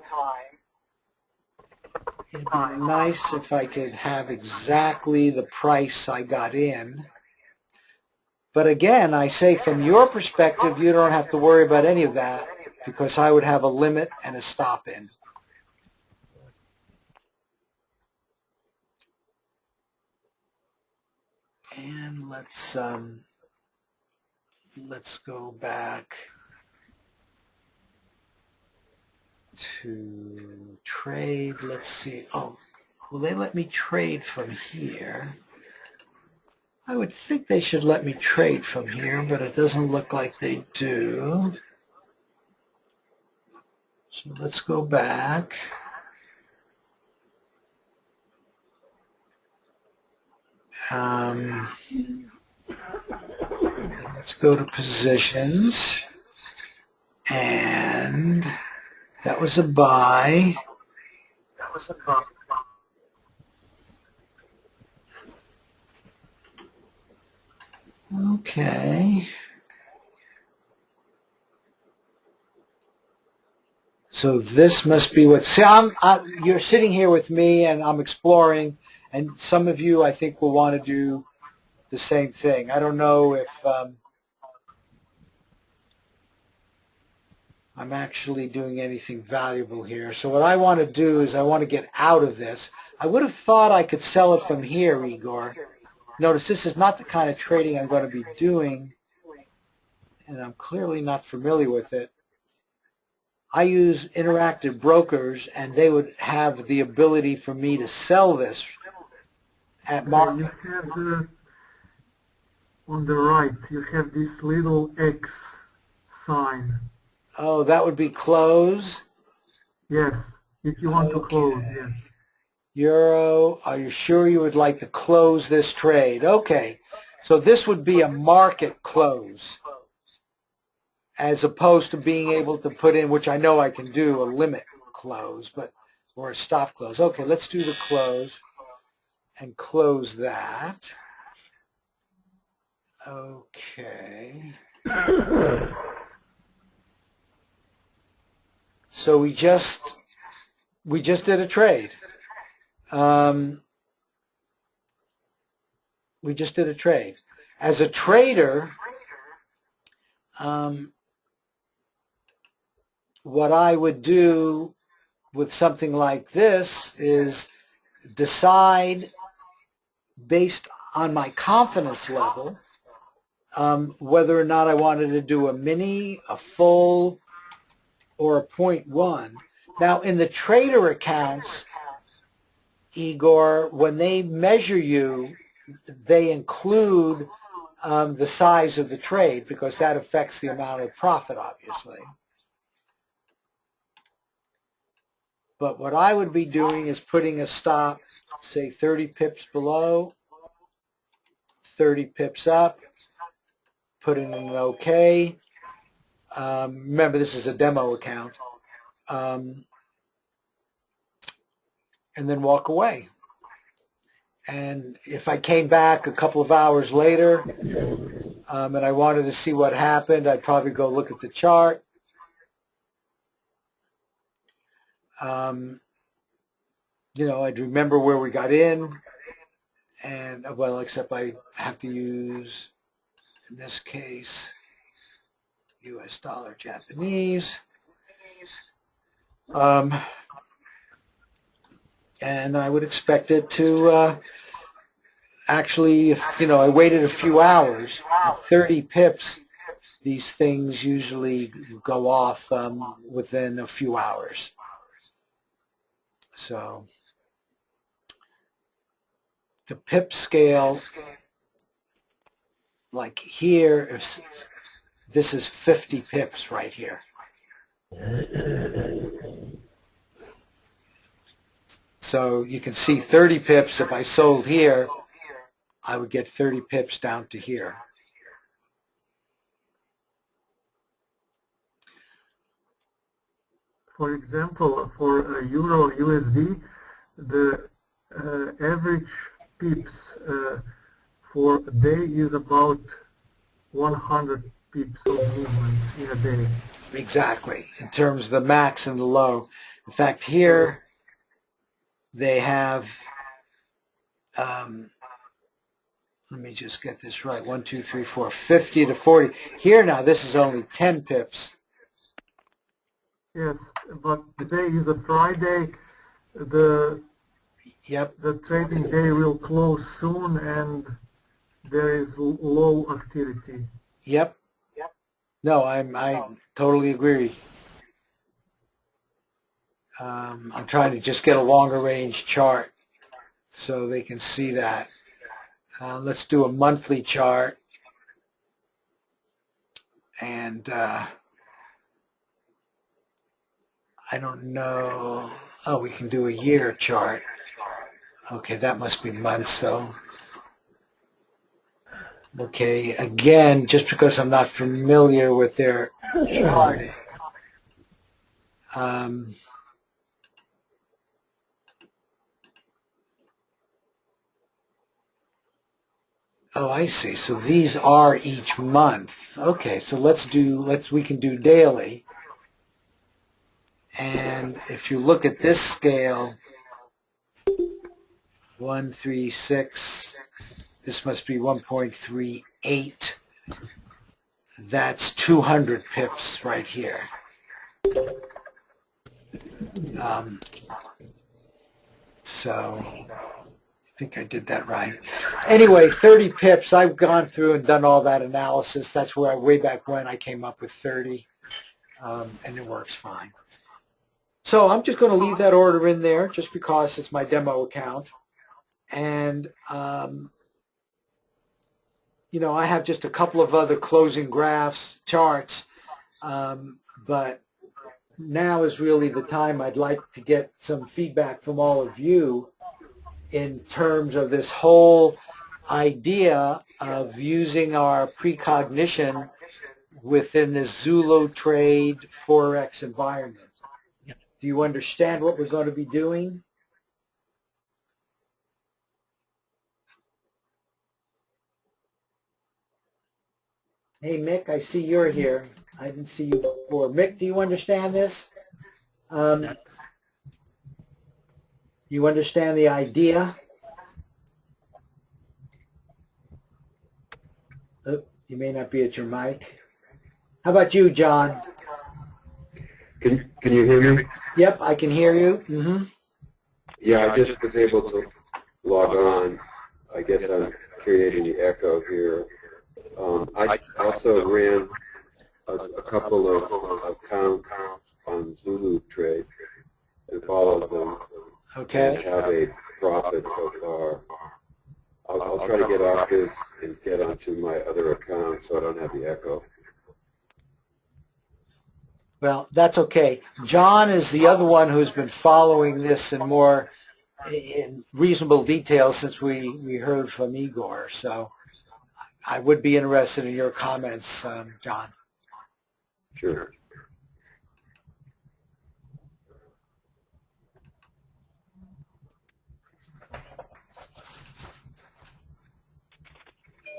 It'd be nice if I could have exactly the price I got in. But again, I say from your perspective, you don't have to worry about any of that because I would have a limit and a stop in. And let's go back to trade. Let's see. Oh, will they let me trade from here? I would think they should let me trade from here, but it doesn't look like they do. So let's go back. Let's go to positions. And that was a buy. That was a buy. Okay. So this must be what. See, you're sitting here with me, and I'm exploring, and some of you, I think, will want to do the same thing. I don't know if I'm actually doing anything valuable here. So what I want to do is I want to get out of this. I would have thought I could sell it from here, Igor. Notice this is not the kind of trading I'm going to be doing, and I'm clearly not familiar with it. I use interactive brokers, and they would have the ability for me to sell this at market. You have on the right, you have this little X sign. Oh, that would be close? Yes, if you want to close, yes. Euro, are you sure you would like to close this trade? Okay, so this would be a market close as opposed to being able to put in, which I know I can do, a limit close, but or a stop close. Okay, let's do the close and close that. Okay. So we just did a trade. We just did a trade. As a trader, what I would do with something like this is decide based on my confidence level whether or not I wanted to do a mini, a full, or a 0.1. Now, in the trader accounts, Igor, when they measure you, they include the size of the trade because that affects the amount of profit, obviously. But what I would be doing is putting a stop, say 30 pips below, 30 pips up, putting in an OK. Remember, this is a demo account. And then walk away. And if I came back a couple of hours later and I wanted to see what happened, I'd probably go look at the chart. You know, I'd remember where we got in, and well, except I have to use in this case, US dollar Japanese. And I would expect it to actually, if I waited a few hours, at 30 pips, these things usually go off within a few hours. So the pip scale, like here, if this is 50 pips right here. So you can see 30 pips. If I sold here, I would get 30 pips down to here. For example, for Euro USD, the average pips for a day is about 100 pips of movement in a day. Exactly, in terms of the max and the low. In fact, here they have, let me just get this right, 1, 2, 3, 4, 50 to 40. Here now, this is only 10 pips. Yes, but today is a Friday. The trading day will close soon, and there is low activity. Yep. No, I totally agree. I'm trying to just get a longer range chart so they can see that. Let's do a monthly chart, and I don't know. Oh, we can do a year chart. Okay, that must be months though. Okay, again, just because I'm not familiar with their charting. Oh, I see. So these are each month. Okay, so we can do daily. And if you look at this scale, 136, this must be 1.38. That's 200 pips right here. So I think I did that right. Anyway, 30 pips. I've gone through and done all that analysis. That's where way back when I came up with 30, and it works fine. So I'm just going to leave that order in there just because it's my demo account. And, I have just a couple of other closing graphs, charts, but now is really the time I'd like to get some feedback from all of you in terms of this whole idea of using our precognition within this Zulutrade FOREX environment. Do you understand what we're going to be doing? Hey, Mick, I see you're here. I didn't see you before. Mick, do you understand this? You understand the idea? Oh, you may not be at your mic. How about you, John? Can you hear me? Yep, I can hear you. Mm-hmm. Yeah, I just was able to log on. I guess I'm creating the echo here. I also ran a couple of accounts on Zulutrade and followed them. Okay. And have a profit so far. I'll try to get off this and get onto my other account so I don't have the echo. Well, that's okay. John is the other one who's been following this in reasonable detail since we heard from Igor. So I would be interested in your comments, John. Sure.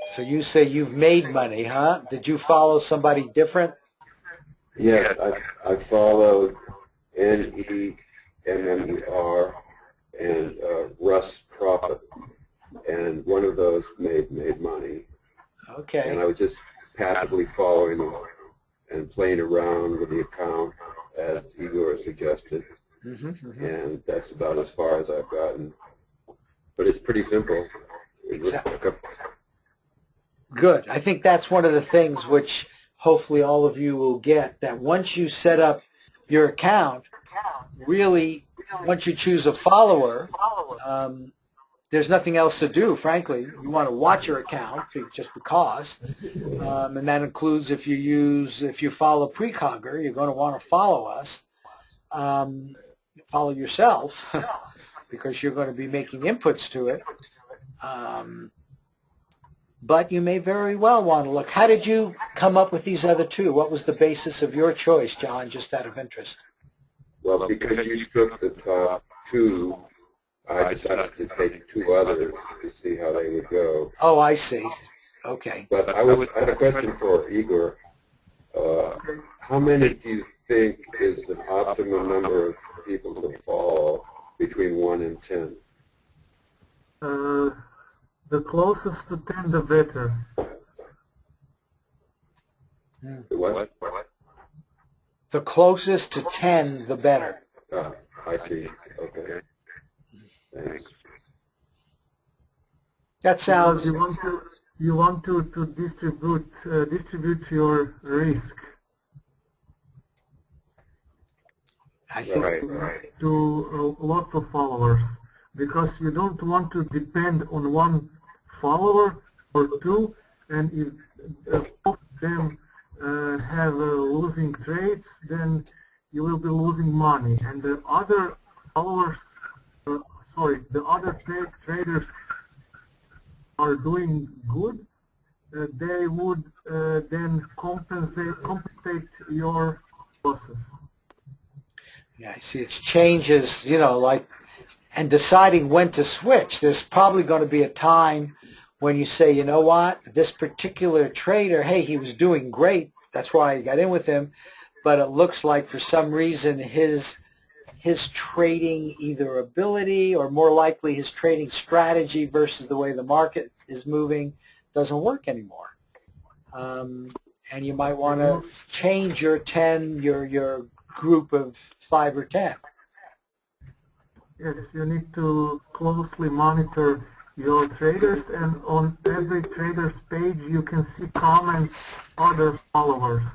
So you say you've made money, huh? Did you follow somebody different? Yes, I followed NEMMER and Russ Profit, and one of those made money. and Okay. I was just passively following them and playing around with the account as Igor suggested, and that's about as far as I've gotten. But it's pretty simple. It looks like a, Good. I think that's one of the things which hopefully all of you will get, that once you set up your account, really, once you choose a follower, there's nothing else to do, frankly. You want to watch your account just because, and that includes if you follow Precogger, you're going to want to follow us, follow yourself, because you're going to be making inputs to it. But you may very well want to look. How did you come up with these other two? What was the basis of your choice, John, just out of interest? well, because you took the top two, I decided to take two others to see how they would go. Oh, I see. Okay. But I had a question for Igor. How many do you think is the optimum number of people to follow between 1 and 10? The closest to 10, the better. The what? The closest to 10, the better. Ah, I see. Okay. Thanks. That sounds... You want to distribute your risk. I think Right. To lots of followers, because you don't want to depend on one follower or two, and if both of them have losing trades, then you will be losing money, and the other followers, the other traders are doing good. They would then compensate your losses. Yeah, I see. It changes, like, and deciding when to switch. There's probably going to be a time when you say, you know what, this particular trader, hey, he was doing great. That's why I got in with him. But it looks like for some reason his trading either ability or more likely his trading strategy versus the way the market is moving doesn't work anymore. And you might want to change your 10, your group of 5 or 10. Yes, you need to closely monitor your traders, and on every trader's page you can see comments, other followers.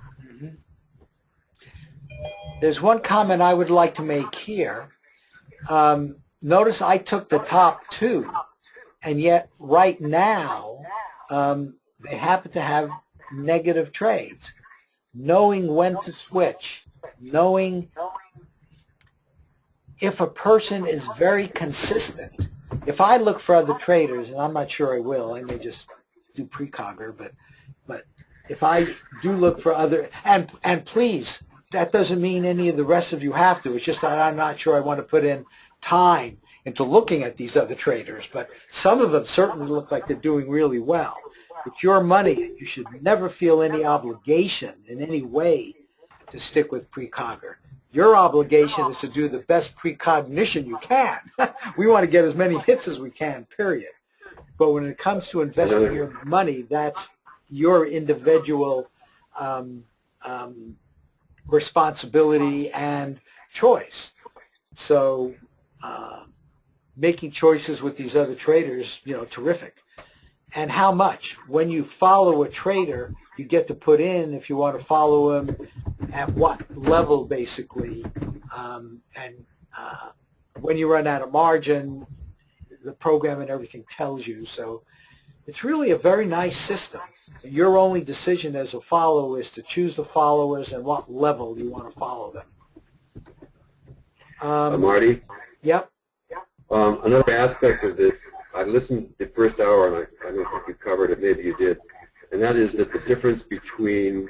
There's one comment I would like to make here. Notice I took the top 2, and yet right now they happen to have negative trades. Knowing when to switch, knowing if a person is very consistent. If I look for other traders, and I'm not sure I will, I may just do Precogger, but if I do look for other, and please, that doesn't mean any of the rest of you have to. It's just that I'm not sure I want to put in time into looking at these other traders, but some of them certainly look like they're doing really well. It's your money. You should never feel any obligation in any way to stick with Precogger. Your obligation is to do the best precognition you can. We want to get as many hits as we can, period. But when it comes to investing your money, that's your individual responsibility and choice. So making choices with these other traders, terrific. And how much? When you follow a trader, you get to put in, if you want to follow him, at what level, basically. When you run out of margin, the program and everything tells you. So it's really a very nice system. Your only decision as a follower is to choose the followers and what level you want to follow them. Marty? Yep. Another aspect of this, I listened the first hour, and I don't think you covered it, maybe you did, and that is that the difference between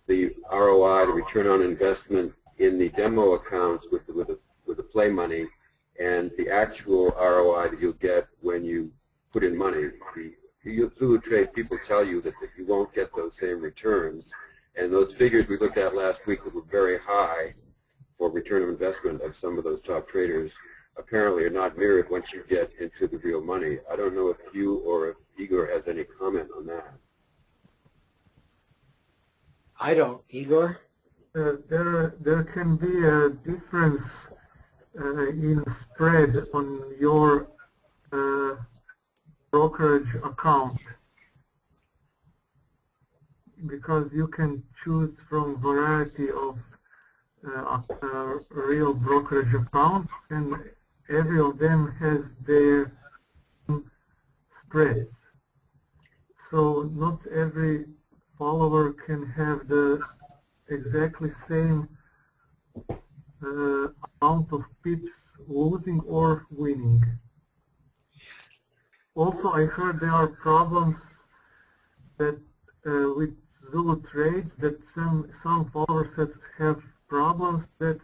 the ROI, the return on investment in the demo accounts with the play money, and the actual ROI that you'll get when you put in money. The Zulutrade people tell you that you won't get those same returns, and those figures we looked at last week that were very high for return on investment of some of those top traders apparently are not mirrored once you get into the real money. I don't know if you or if Igor has any comment on that. I don't. Igor? There can be a difference in spread on your brokerage account, because you can choose from variety of real brokerage accounts, and every of them has their spreads. So not every follower can have the exactly same amount of pips losing or winning. Also, I heard there are problems that with Zulutrade, that some followers have problems that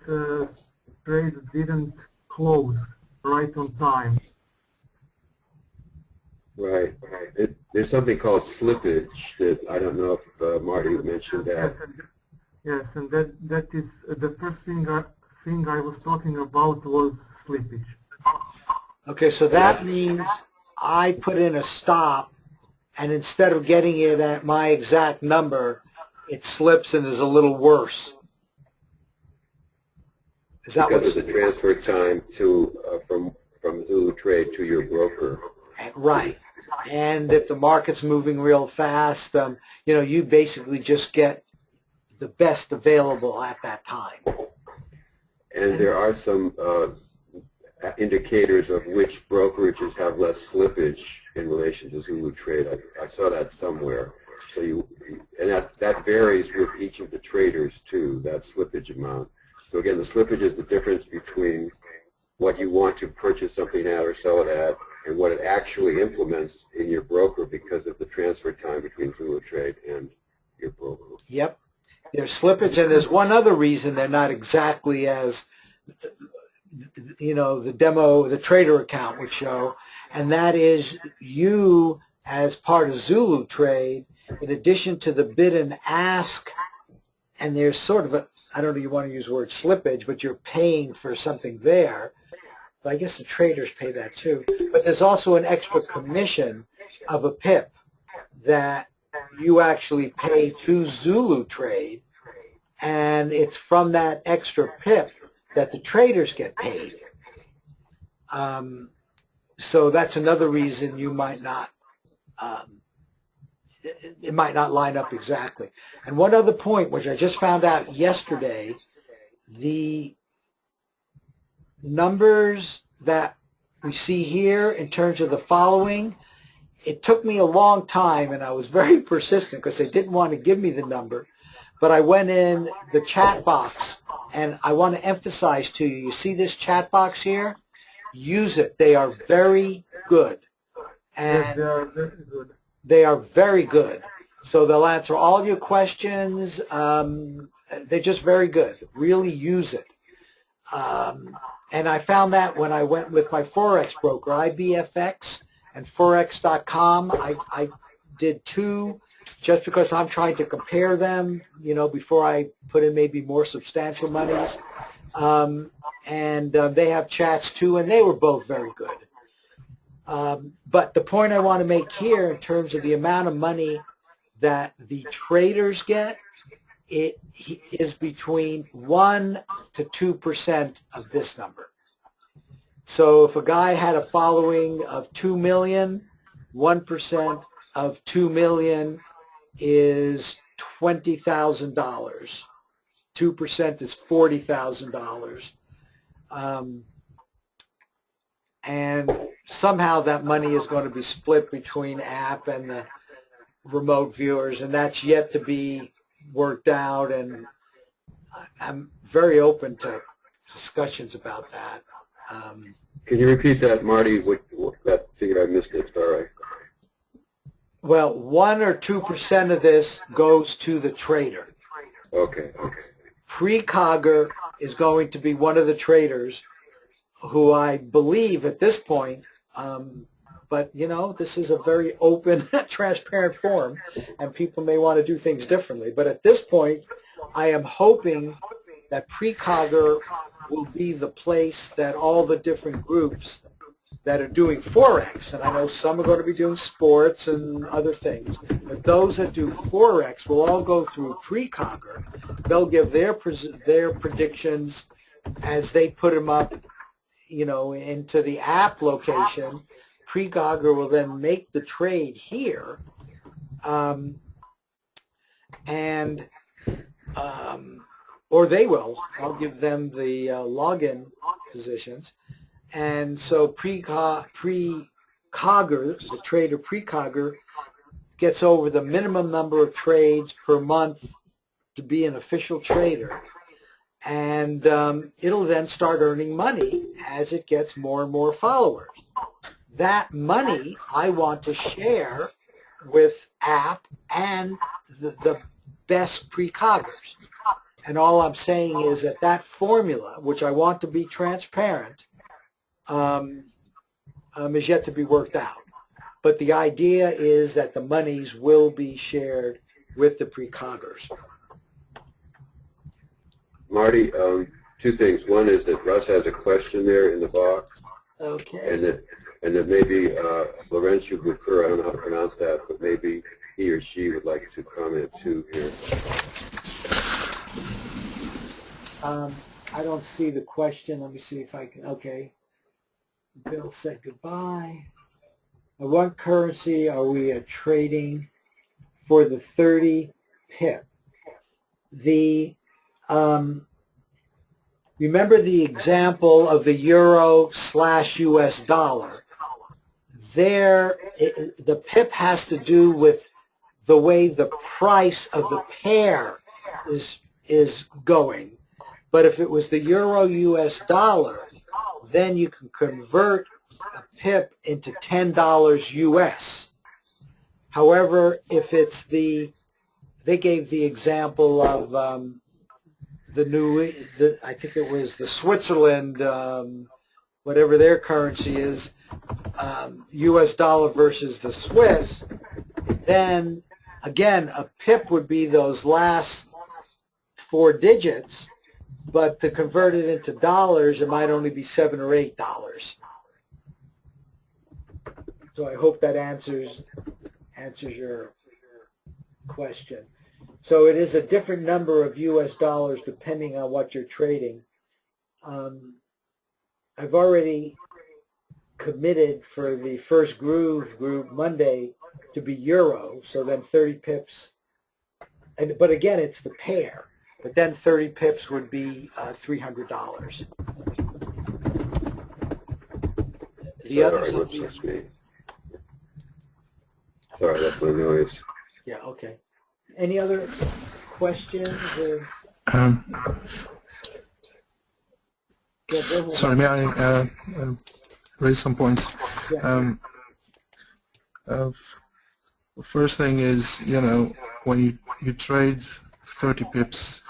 trades didn't close right on time. Right. There's something called slippage that I don't know if Marty mentioned that. Yes, and that is the first thing I was talking about was slippage. Okay, so that means I put in a stop, and instead of getting it at my exact number, it slips and is a little worse. Is that because of the transfer time to from Zulutrade to your broker? Right. And if the market's moving real fast, you know, you basically just get the best available at that time. And there are some indicators of which brokerages have less slippage in relation to Zulutrade. I saw that somewhere. So and that varies with each of the traders too, that slippage amount. So again, the slippage is the difference between what you want to purchase something at or sell it at and what it actually implements in your broker because of the transfer time between Zulutrade and your broker. Yep. There's slippage, and there's one other reason they're not exactly as, you know, the trader account would show, and that is you, as part of Zulutrade, in addition to the bid and ask, and there's sort of a, I don't know if you want to use the word slippage, but you're paying for something there. I guess the traders pay that too. But there's also an extra commission of a pip that you actually pay to Zulutrade, and it's from that extra pip that the traders get paid. So that's another reason you might not, it might not line up exactly. And one other point, which I just found out yesterday, the numbers that we see here in terms of the following, it took me a long time, and I was very persistent because they didn't want to give me the number, but I went in the chat box, and I want to emphasize to you, you see this chat box here? Use it. They are very good. And they are very good. They are very good. So they'll answer all your questions. They're just very good. Really use it. And I found that when I went with my Forex broker, IBFX and Forex.com. I did two just because I'm trying to compare them, you know, before I put in maybe more substantial monies. And they have chats too, and they were both very good. But the point I want to make here in terms of the amount of money that the traders get, it is between 1 to 2% of this number. So if a guy had a following of 2 million, 1% of 2 million is $20,000. 2% is $40,000. And somehow that money is going to be split between app and the remote viewers, and that's yet to be worked out, and I'm very open to discussions about that. Can you repeat that, Marty? What that figure? I missed it. Sorry. Well, 1 or 2% of this goes to the trader. Okay. Precog is going to be one of the traders who I believe at this point, but you know, this is a very open, transparent forum, and people may want to do things differently. But at this point, I am hoping that Precog will be the place that all the different groups that are doing Forex, and I know some are going to be doing sports and other things, but those that do Forex will all go through Precogger. They'll give their predictions as they put them up, you know, into the app location. Precogger will then make the trade here, or they will. I'll give them the login positions. And so Precogger, the trader Precogger, gets over the minimum number of trades per month to be an official trader. And it'll then start earning money as it gets more and more followers. That money I want to share with app and the best Precoggers. And all I'm saying is that that formula, which I want to be transparent, is yet to be worked out. But the idea is that the monies will be shared with the Precoggers. Marty, two things. One is that Russ has a question there in the box. Okay. And that maybe Laurentiu Bukur, I don't know how to pronounce that, but maybe he or she would like to comment too here. I don't see the question. Let me see if I can. Okay. Bill said goodbye. What currency are we trading for the 30 pip? Remember the example of the euro/US dollar. There, the pip has to do with the way the price of the pair is going. But if it was the euro/US dollar, then you can convert a pip into $10 US. However, if it's they gave the example of I think it was the Switzerland, whatever their currency is, US dollar versus the Swiss, then again, a pip would be those last 4 digits, but to convert it into dollars, it might only be $7 or $8. So I hope that answers your question. So it is a different number of US dollars depending on what you're trading. I've already committed for the first groove group Monday to be euro, so then 30 pips. But again, it's the pair. But then 30 pips would be $300. The others would be... Sorry, that's my noise. Yeah, okay. Any other questions? Sorry, may I raise some points? Yeah. First thing is, you know, when you trade 30 pips,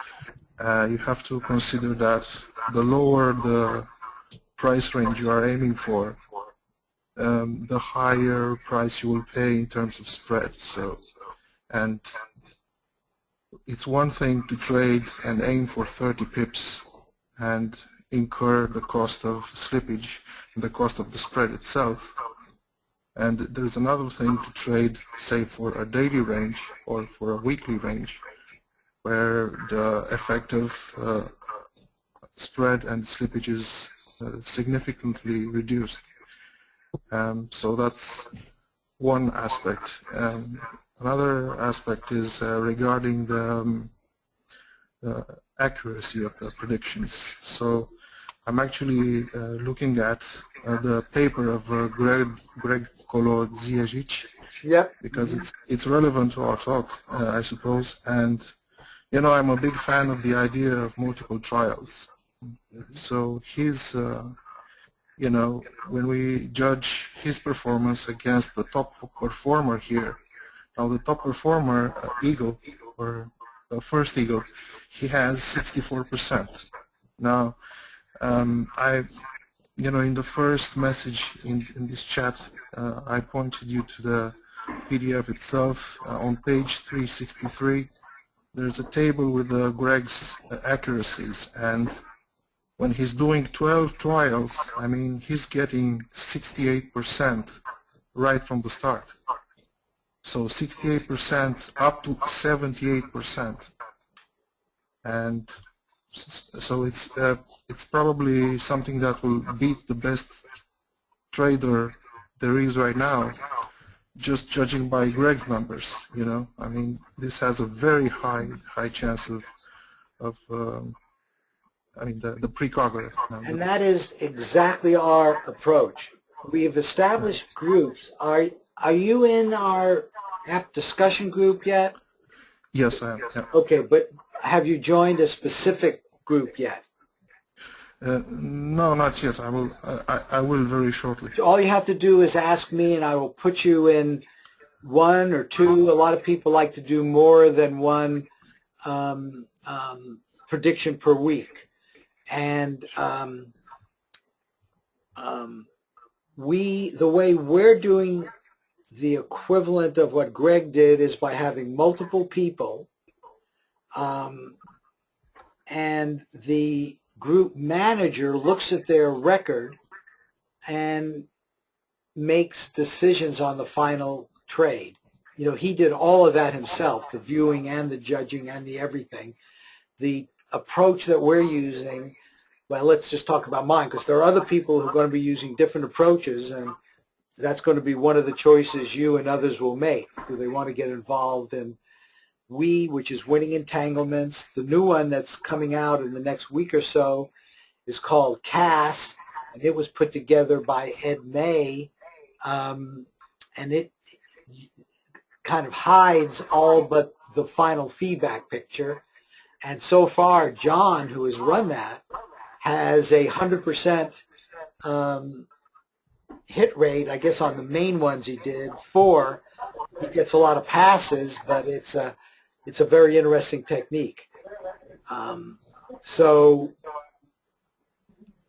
you have to consider that the lower the price range you are aiming for, the higher price you will pay in terms of spread. So, and it's one thing to trade and aim for 30 pips and incur the cost of slippage and the cost of the spread itself. And there's another thing to trade, say, for a daily range or for a weekly range, where the effective spread and slippage is significantly reduced. So that's one aspect. Another aspect is regarding the accuracy of the predictions. So I'm actually looking at the paper of Greg Kolodziejczyk, Yep. because it's relevant to our talk, I suppose. And you know, I'm a big fan of the idea of multiple trials. So he's, you know, when we judge his performance against the top performer here, now the top performer, Eagle, or First Eagle, he has 64%. Now, you know, in the first message in this chat, I pointed you to the PDF itself. On page 363, there's a table with Greg's accuracies, and when he's doing 12 trials, I mean, he's getting 68% right from the start. So 68% up to 78%. And so it's probably something that will beat the best trader there is right now, just judging by Greg's numbers, you know. I mean, this has a very high chance of I mean, the precog. And that is exactly our approach. We have established groups. Are you in our app discussion group yet? Yes, I am. Yeah. Okay, but have you joined a specific group yet? No, not yet. I will very shortly. All you have to do is ask me, and I will put you in one or two. A lot of people like to do more than one prediction per week. And the way we're doing the equivalent of what Greg did is by having multiple people, and the group manager looks at their record and makes decisions on the final trade. You know, he did all of that himself, the viewing and the judging and the everything. The approach that we're using, well, let's just talk about mine, because there are other people who are going to be using different approaches, and that's going to be one of the choices you and others will make. Do they want to get involved in which is winning entanglements? The new one that's coming out in the next week or so is called CAS, and it was put together by Ed May, and it kind of hides all but the final feedback picture. And so far, John, who has run that, has a 100% hit rate, I guess, on the main ones he did. 4, he gets a lot of passes, but it's a very interesting technique. And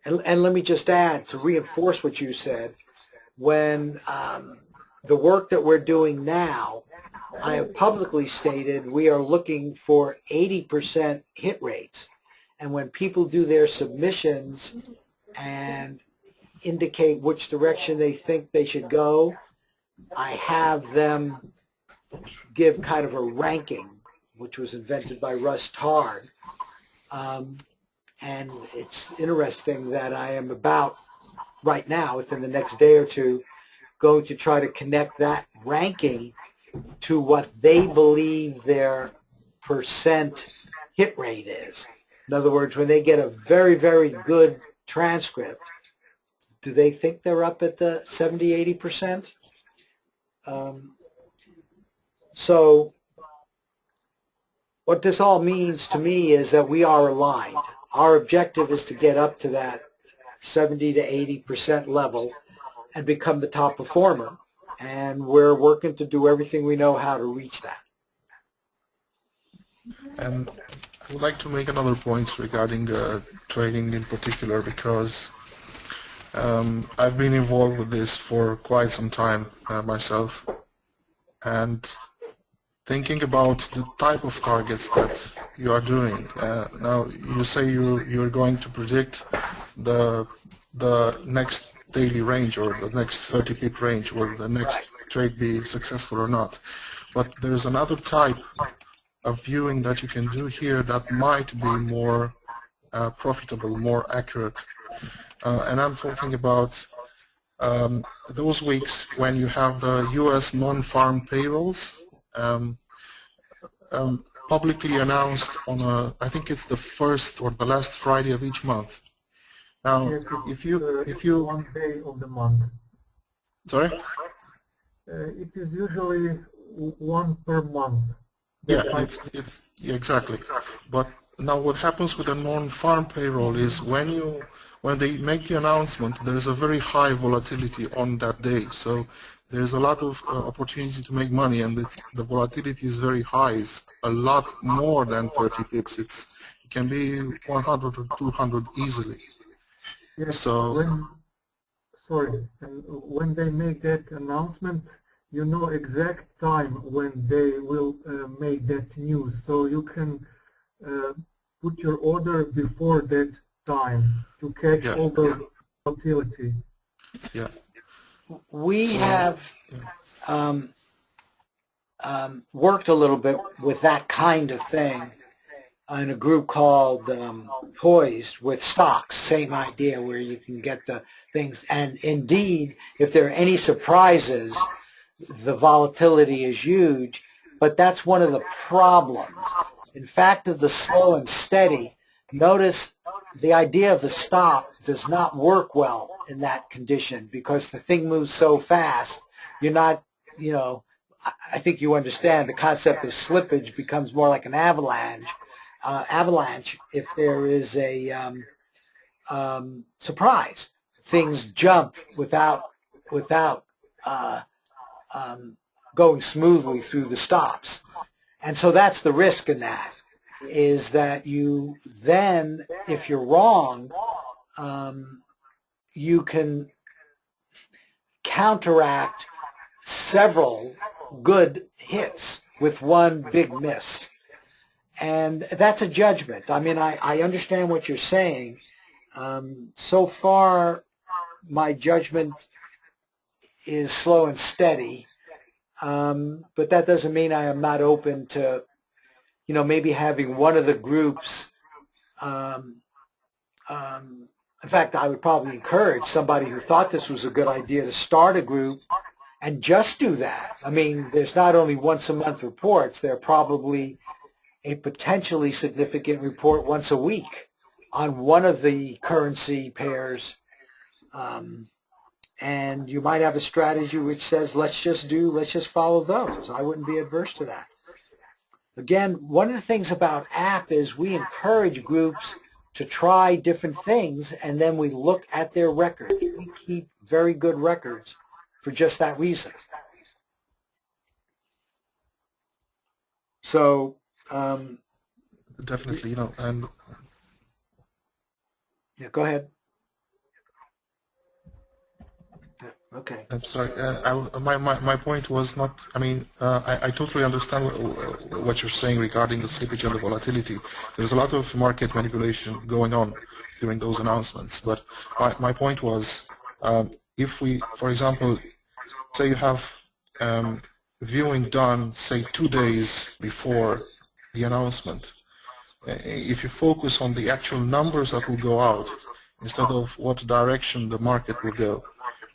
let me just add, to reinforce what you said, when the work that we're doing now, I have publicly stated we are looking for 80% hit rates. And when people do their submissions and indicate which direction they think they should go, I have them give kind of a ranking, which was invented by Russ Tard. And it's interesting that I am about, right now, within the next day or two, going to try to connect that ranking to what they believe their percent hit rate is. In other words, when they get a very, very good transcript, do they think they're up at the 70, 80%? So what this all means to me is that we are aligned. Our objective is to get up to that 70 to 80% level and become the top performer. And we're working to do everything we know how to reach that. And I would like to make another point regarding trading in particular, because I've been involved with this for quite some time myself, and thinking about the type of targets that you are doing. Now you say you're going to predict the next daily range or the next 30 pip range, will the next trade be successful or not. But there's another type of viewing that you can do here that might be more profitable, more accurate. And I'm talking about those weeks when you have the US non-farm payrolls publicly announced on I think it's the first or the last Friday of each month. Now, Yes, if you 1 day of the month. Sorry? It is usually 1 per month. Yeah, it's exactly. But now what happens with the non-farm payroll is when they make the announcement, there is a very high volatility on that day. So there's a lot of opportunity to make money, and the volatility is very high. It's a lot more than 30 pips. It can be 100 or 200 easily. Yes, So when they make that announcement, you know exact time when they will make that news, so you can put your order before that time to catch Yeah. all the volatility. Yeah. We So, have worked a little bit with that kind of thing in a group called Poised with stocks. Same idea, where you can get the things. And indeed, if there are any surprises, the volatility is huge. But that's one of the problems. In fact, of the slow and steady, notice the idea of the stop does not work well in that condition, because the thing moves so fast. You're not, you know, I think you understand the concept of slippage becomes more like an avalanche. If there is a surprise, things jump without going smoothly through the stops. And so that's the risk in that, is that you then, if you're wrong, you can counteract several good hits with one big miss. And that's a judgment. I mean, I understand what you're saying. So far, my judgment is slow and steady. But that doesn't mean I am not open to, you know, maybe having one of the groups. In fact, I would probably encourage somebody who thought this was a good idea to start a group and just do that. I mean, there's not only once a month reports, there are probably a potentially significant report once a week on one of the currency pairs. And you might have a strategy which says, let's just follow those. I wouldn't be adverse to that. Again, one of the things about app is we encourage groups to try different things, and then we look at their records. We keep very good records for just that reason. So, definitely, you know, and yeah, go ahead. Okay. I'm sorry. My point was not. I mean, I totally understand what you're saying regarding the slippage and the volatility. There's a lot of market manipulation going on during those announcements. But my point was, if we, for example, say you have viewing done, say 2 days before the announcement, if you focus on the actual numbers that will go out instead of what direction the market will go,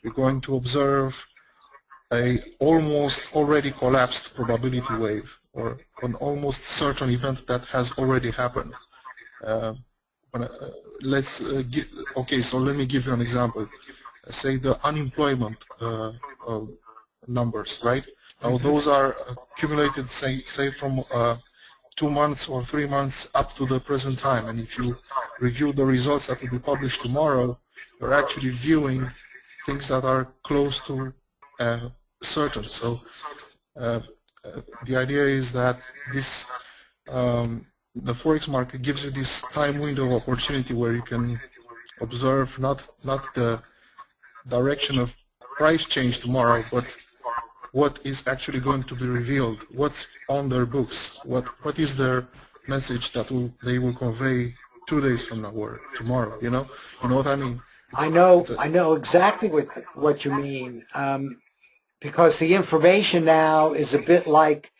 you're going to observe a almost already collapsed probability wave, or an almost certain event that has already happened. Okay, so let me give you an example. Say the unemployment numbers, right? Now those are accumulated, say from 2 months or 3 months up to the present time, and if you review the results that will be published tomorrow, you're actually viewing things that are close to certain. So the idea is that this the forex market gives you this time window of opportunity where you can observe not the direction of price change tomorrow, but what is actually going to be revealed, what's on their books, what is their message that they will convey 2 days from now or tomorrow. You know what I mean? I know exactly what you mean, because the information now is a bit like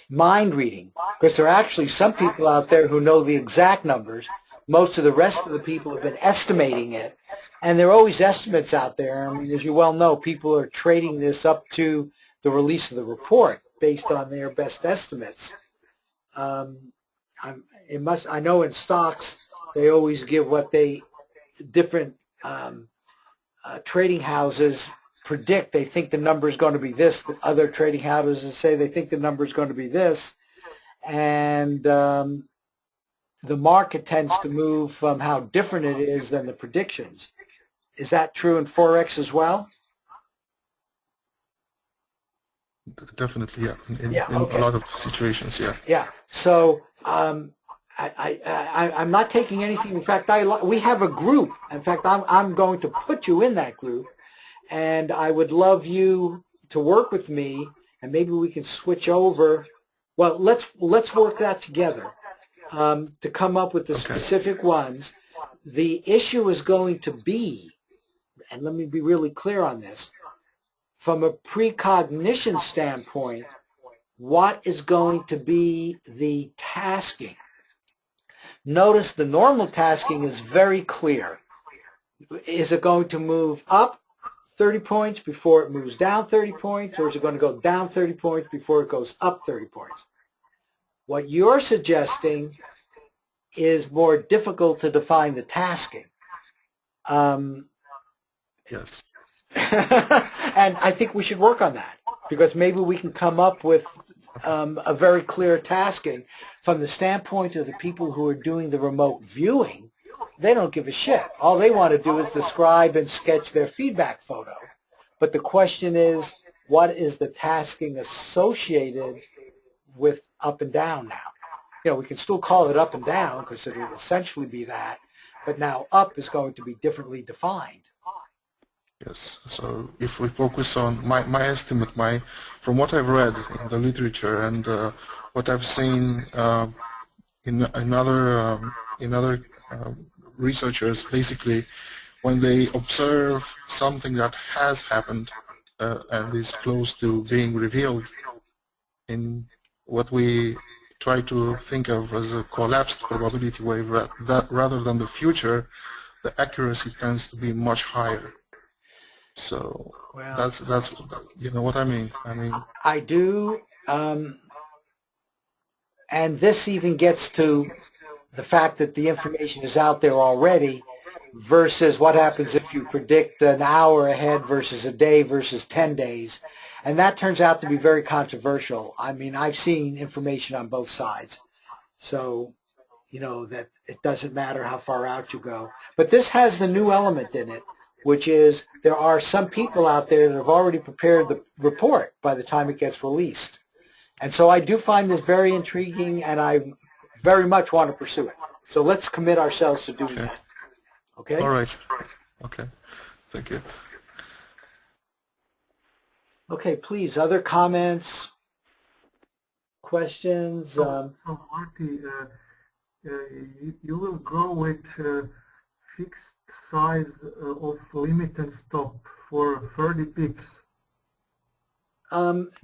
mind reading, because there are actually some people out there who know the exact numbers. Most of the rest of the people have been estimating it, and there are always estimates out there. I mean, as you well know, people are trading this up to the release of the report based on their best estimates. I know in stocks they always give what they different trading houses predict. They think the number is going to be this. The other trading houses say they think the number is going to be this, and the market tends to move from how different it is than the predictions. Is that true in Forex as well? Definitely, yeah. In Okay. a lot of situations, yeah. Yeah. So I'm not taking anything. In fact, we have a group. In fact, I'm going to put you in that group, and I would love you to work with me, and maybe we can switch over. Well, let's work that together to come up with the specific ones. The issue is going to be, and let me be really clear on this, from a precognition standpoint, what is going to be the tasking? Notice the normal tasking is very clear. Is it going to move up 30 points before it moves down 30 points, or is it going to go down 30 points before it goes up 30 points? What you're suggesting is more difficult to define the tasking. Yes. And I think we should work on that, because maybe we can come up with a very clear tasking from the standpoint of the people who are doing the remote viewing. They don't give a shit. All they want to do is describe and sketch their feedback photo. But the question is, what is the tasking associated with up and down now? You know, we can still call it up and down because it will essentially be that, but now up is going to be differently defined. Yes. So if we focus on my estimate, from what I've read in the literature and what I've seen in other researchers, basically, when they observe something that has happened and is close to being revealed in what we try to think of as a collapsed probability wave, rather than the future, the accuracy tends to be much higher. So Well, that's you know what I mean. I do, and this even gets to the fact that the information is out there already versus what happens if you predict an hour ahead versus a day versus 10 days. And that turns out to be very controversial. I mean, I've seen information on both sides. So, you know, that it doesn't matter how far out you go. But this has the new element in it, which is there are some people out there that have already prepared the report by the time it gets released. And so I do find this very intriguing, and I very much want to pursue it. So let's commit ourselves to doing that. Okay? All right. Okay. Thank you. Okay, please, other comments, questions? So Marty, you will go with fixed size of limit and stop for 30 pips.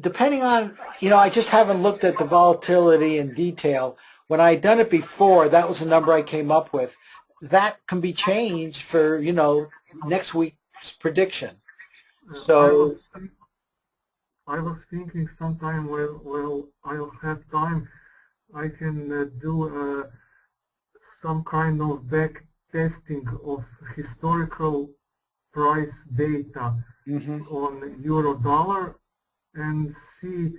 Depending on, you know, I just haven't looked at the volatility in detail. When I had done it before, that was the number I came up with. That can be changed for, you know, next week's prediction. So I was thinking sometime, well, I'll have time, I can do some kind of back testing of historical price data on euro dollar and see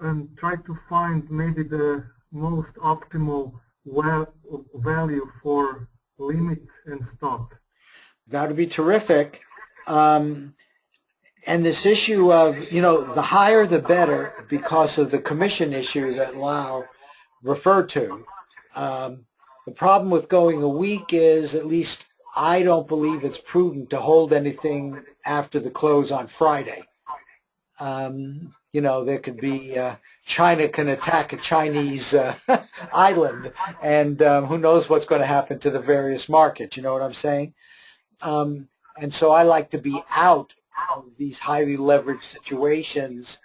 and try to find maybe the most optimal value for limit and stop. that would be terrific. And this issue of, you know, the higher the better because of the commission issue that Lau referred to. The problem with going a week is, at least I don't believe it's prudent to hold anything after the close on Friday. You know, there could be, China can attack a Chinese island, and who knows what's going to happen to the various markets, you know what I'm saying? And so I like to be out of these highly leveraged situations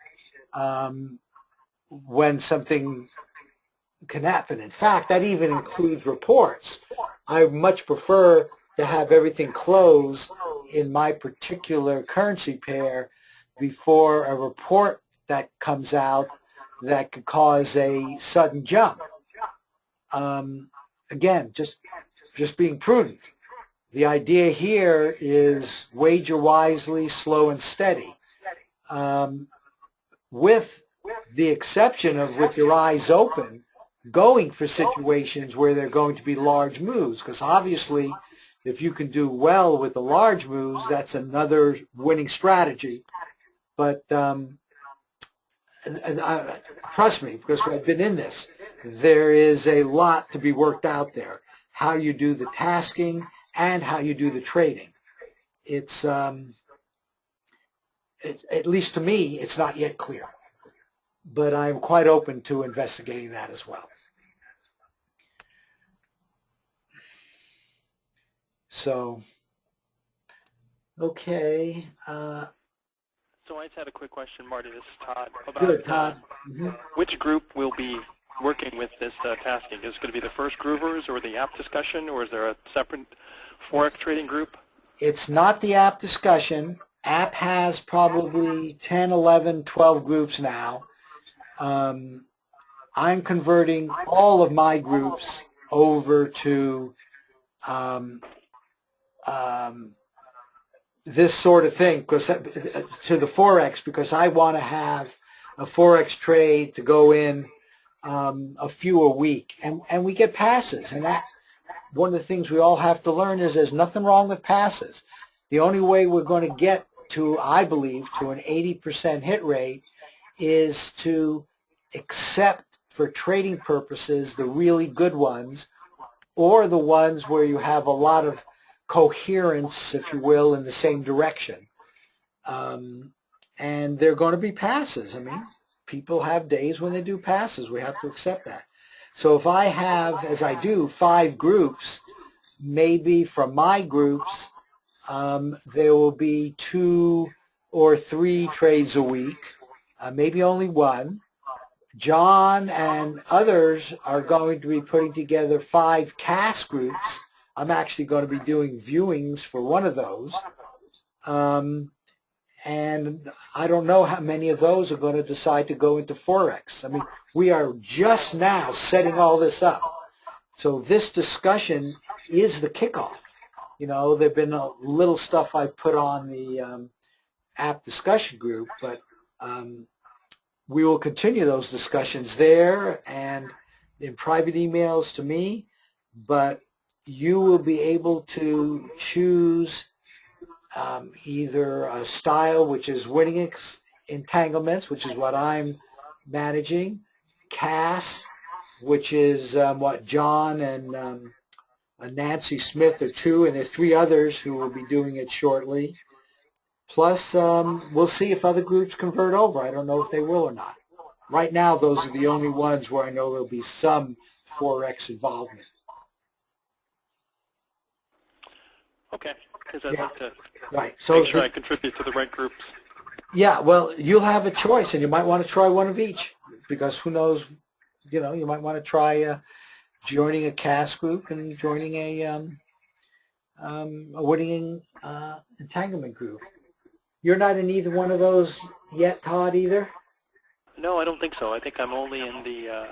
when something can happen. In fact, that even includes reports. I much prefer to have everything close in my particular currency pair before a report that comes out that could cause a sudden jump. Again, just being prudent. The idea here is wager wisely, slow and steady, with the exception of, with your eyes open, going for situations where there are going to be large moves, because obviously if you can do well with the large moves, that's another winning strategy. But trust me, because I've been in this, there is a lot to be worked out there. How you do the tasking and how you do the trading. It's, at least to me, it's not yet clear. But I'm quite open to investigating that as well. So, okay. So I just had a quick question, Marty. This is Todd. Good, About Todd. Mm-hmm. which group will be working with this tasking? Is it going to be the first groovers or the app discussion, or is there a separate FOREX trading group? It's not the app discussion. App has probably 10, 11, 12 groups now. I'm converting all of my groups over to this sort of thing, because to the Forex, because I want to have a Forex trade to go in a few a week, and we get passes, and that one of the things we all have to learn is there's nothing wrong with passes. The only way we're going to get to, I believe, to an 80% hit rate is to accept for trading purposes the really good ones, or the ones where you have a lot of coherence, if you will, in the same direction. And they're going to be passes. I mean, people have days when they do passes. We have to accept that. So if I have, as I do, 5 groups, maybe from my groups, there will be 2 or 3 trades a week, maybe only 1. John and others are going to be putting together 5 CAS groups. I'm actually going to be doing viewings for one of those. And I don't know how many of those are going to decide to go into Forex. I mean, we are just now setting all this up. So this discussion is the kickoff. You know, there have been a little stuff I've put on the app discussion group, but we will continue those discussions there and in private emails to me, but you will be able to choose either a style, which is winning entanglements, which is what I'm managing, CAS, which is what John and Nancy Smith are 2, and there are 3 others who will be doing it shortly. Plus, we'll see if other groups convert over. I don't know if they will or not. Right now, those are the only ones where I know there'll be some Forex involvement. Okay, because I'd like to So make sure I contribute to the right groups. Yeah, well, you'll have a choice, and you might want to try one of each, because who knows, you know, you might want to try joining a CAS group and joining a winning entanglement group. You're not in either one of those yet, Todd, either? No, I don't think so. I think I'm only in the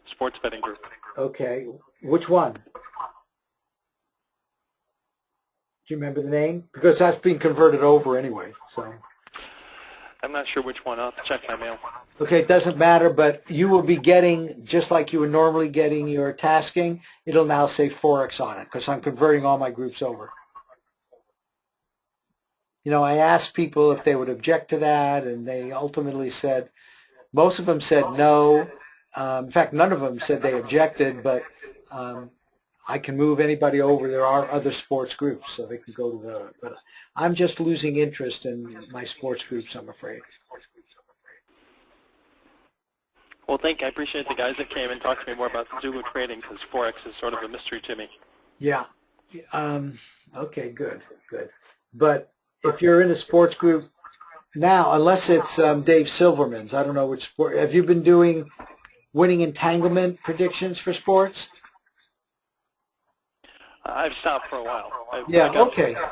sports betting group. Okay. Which one? Do you remember the name? Because that's being converted over anyway. So. I'm not sure which one. I'll have to check my mail. Okay, it doesn't matter, but you will be getting, just like you were normally getting your tasking, it'll now say Forex on it, because I'm converting all my groups over. You know, I asked people if they would object to that, and they ultimately said, most of them said no. In fact, none of them said they objected, but I can move anybody over. There are other sports groups, so they can go to the, but I'm just losing interest in my sports groups, I'm afraid. Well, I appreciate the guys that came and talked to me more about Zulutrade, because Forex is sort of a mystery to me. Yeah. Okay, good. But if you're in a sports group now, unless it's Dave Silverman's, I don't know which sport, have you been doing winning entanglement predictions for sports? I've stopped for a while. I got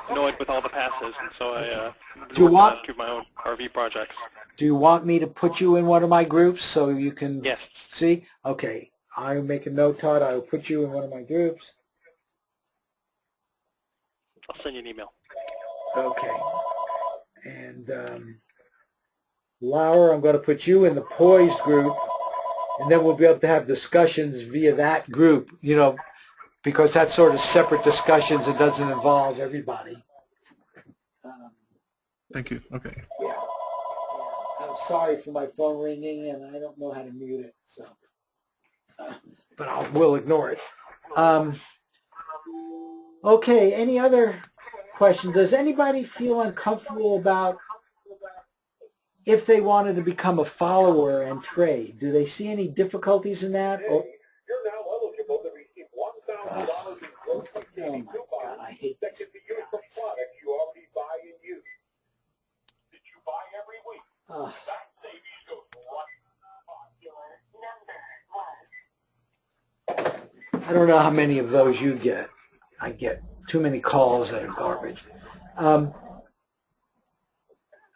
annoyed with all the passes, and so I do you want my own RV projects. Do you want me to put you in one of my groups so you can see? Okay, I'll make a note, Todd. I will put you in one of my groups. I'll send you an email. Okay. And Lauer, I'm going to put you in the Poised group, and then we'll be able to have discussions via that group, you know, because that's sort of separate discussions. It doesn't involve everybody. Thank you. Okay. Yeah. I'm sorry for my phone ringing, and I don't know how to mute it, so. But we'll ignore it. Okay, any other questions? Does anybody feel uncomfortable about if they wanted to become a follower and trade? Do they see any difficulties in that? Or, You're now eligible to receive $1,000 in grocery oh my God, I I don't know how many of those you get. I get too many calls that are garbage.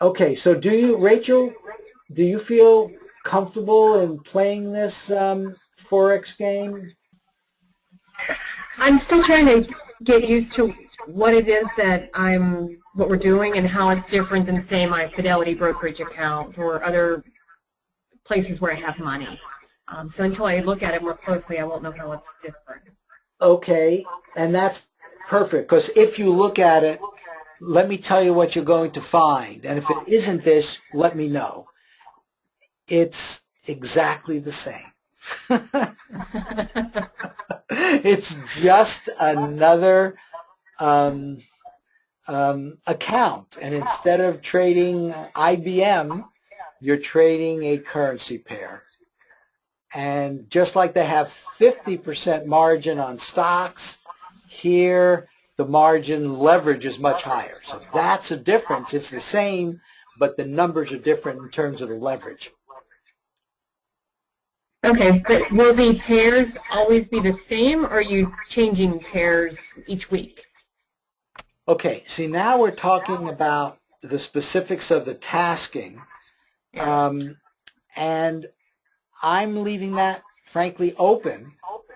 Okay, so Rachel, do you feel comfortable in playing this Forex game? I'm still trying to get used to what it is that what we're doing and how it's different than, say, my Fidelity brokerage account or other places where I have money. So until I look at it more closely, I won't know how it's different. Okay, and that's perfect, because if you look at it, let me tell you what you're going to find. And if it isn't this, let me know. It's exactly the same. It's just another account. And instead of trading IBM, you're trading a currency pair. And just like they have 50% margin on stocks, here the margin leverage is much higher. So that's a difference. It's the same, but the numbers are different in terms of the leverage. Okay, but will the pairs always be the same, or are you changing pairs each week? Okay, see, now we're talking about the specifics of the tasking, and I'm leaving that, frankly, open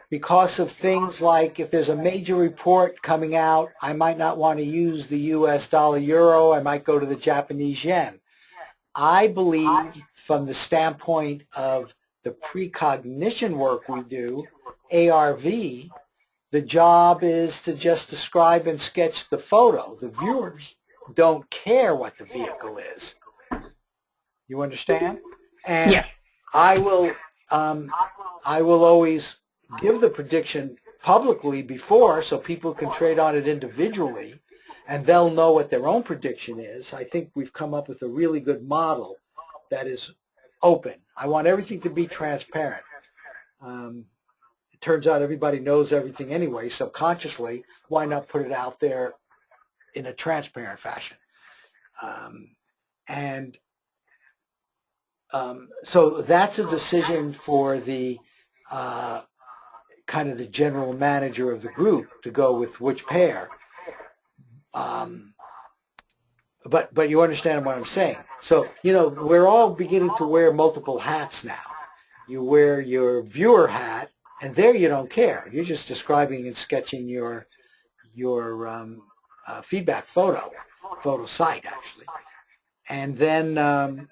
because of things like if there's a major report coming out, I might not want to use the US dollar euro, I might go to the Japanese yen. I believe from the standpoint of the precognition work we do, ARV, the job is to just describe and sketch the photo. The viewers don't care what the vehicle is. You understand? And yeah. I will always give the prediction publicly before so people can trade on it individually and they'll know what their own prediction is. I think we've come up with a really good model that is open. I want everything to be transparent. It turns out everybody knows everything anyway, subconsciously. Why not put it out there in a transparent fashion? So that's a decision for the kind of the general manager of the group to go with which pair. But you understand what I'm saying. So, you know, we're all beginning to wear multiple hats now. You wear your viewer hat, and there you don't care. You're just describing and sketching your feedback photo site, actually. And then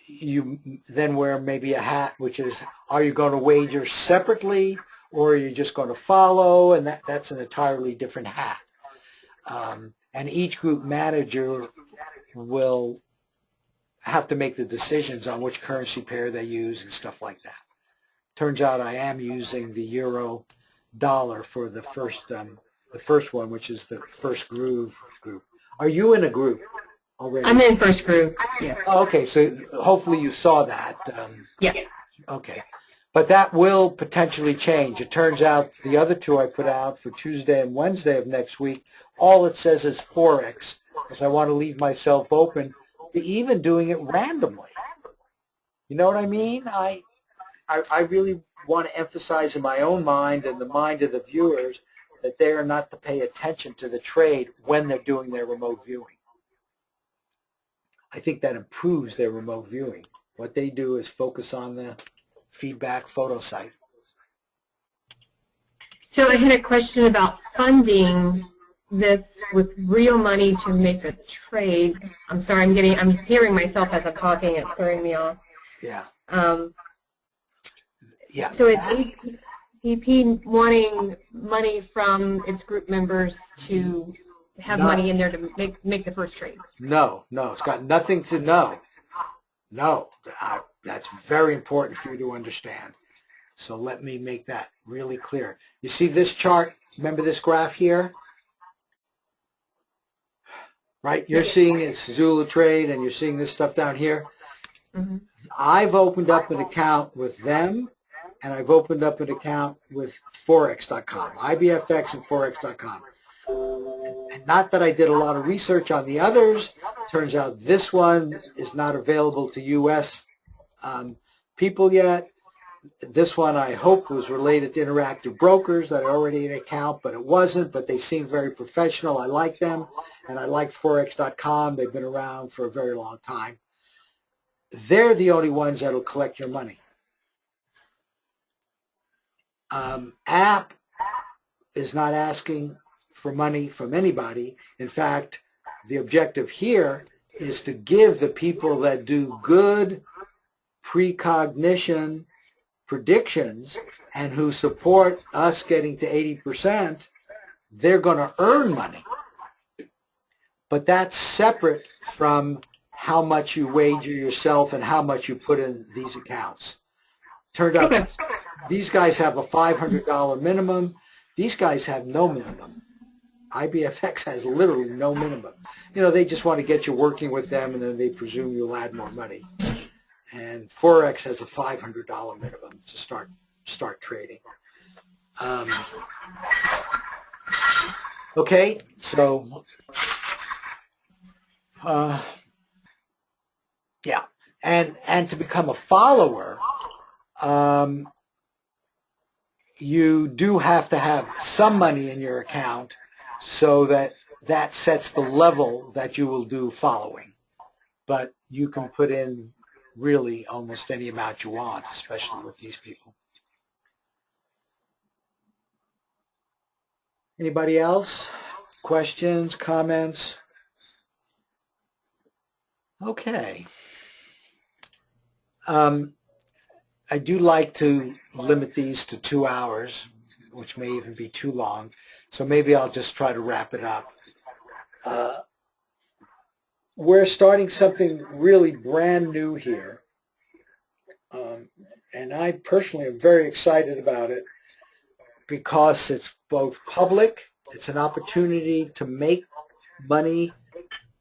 you then wear maybe a hat which is, are you going to wager separately or are you just going to follow? And that's an entirely different hat. And each group manager will have to make the decisions on which currency pair they use and stuff like that. Turns out I am using the euro dollar for the first one, which is the first groove group. Are you in a group already? I'm in first group. Yeah. Oh, okay, so hopefully you saw that. Yeah. Okay. But that will potentially change. It turns out the other two I put out for Tuesday and Wednesday of next week, all it says is FOREX, because I want to leave myself open to even doing it randomly. You know what I mean? I really want to emphasize in my own mind and the mind of the viewers that they are not to pay attention to the trade when they're doing their remote viewing. I think that improves their remote viewing. What they do is focus on the feedback photo site. So I had a question about funding this with real money to make a trade. I'm sorry, I'm hearing myself as I'm talking. It's throwing me off. Yeah. Yeah. So it's EP wanting money from its group members to have money in there to make the first trade. No, it's got nothing to know. No, that's very important for you to understand. So let me make that really clear. You see this chart? Remember this graph here? Right? You're seeing it's Zulutrade and you're seeing this stuff down here. Mm-hmm. I've opened up an account with them and I've opened up an account with Forex.com, IBFX and Forex.com. And not that I did a lot of research on the others. Turns out this one is not available to U.S. People yet. This one I hope was related to Interactive Brokers that are already in an account, but it wasn't. But they seem very professional. I like them, and I like Forex.com. They've been around for a very long time. They're the only ones that will collect your money. App is not asking for money from anybody. In fact, the objective here is to give the people that do good precognition predictions and who support us getting to 80%, they're going to earn money. But that's separate from how much you wager yourself and how much you put in these accounts. Turned out these guys have a $500 minimum. These guys have no minimum. IBFX has literally no minimum. You know, they just want to get you working with them, and then they presume you'll add more money. And Forex has a $500 minimum to start trading. Okay, so yeah, and to become a follower, you do have to have some money in your account so that sets the level that you will do following. But you can put in really almost any amount you want, especially with these people. Anybody else? Questions, comments? Okay. I do like to limit these to 2 hours, which may even be too long. So maybe I'll just try to wrap it up. We're starting something really brand new here. And I personally am very excited about it because it's both public, it's an opportunity to make money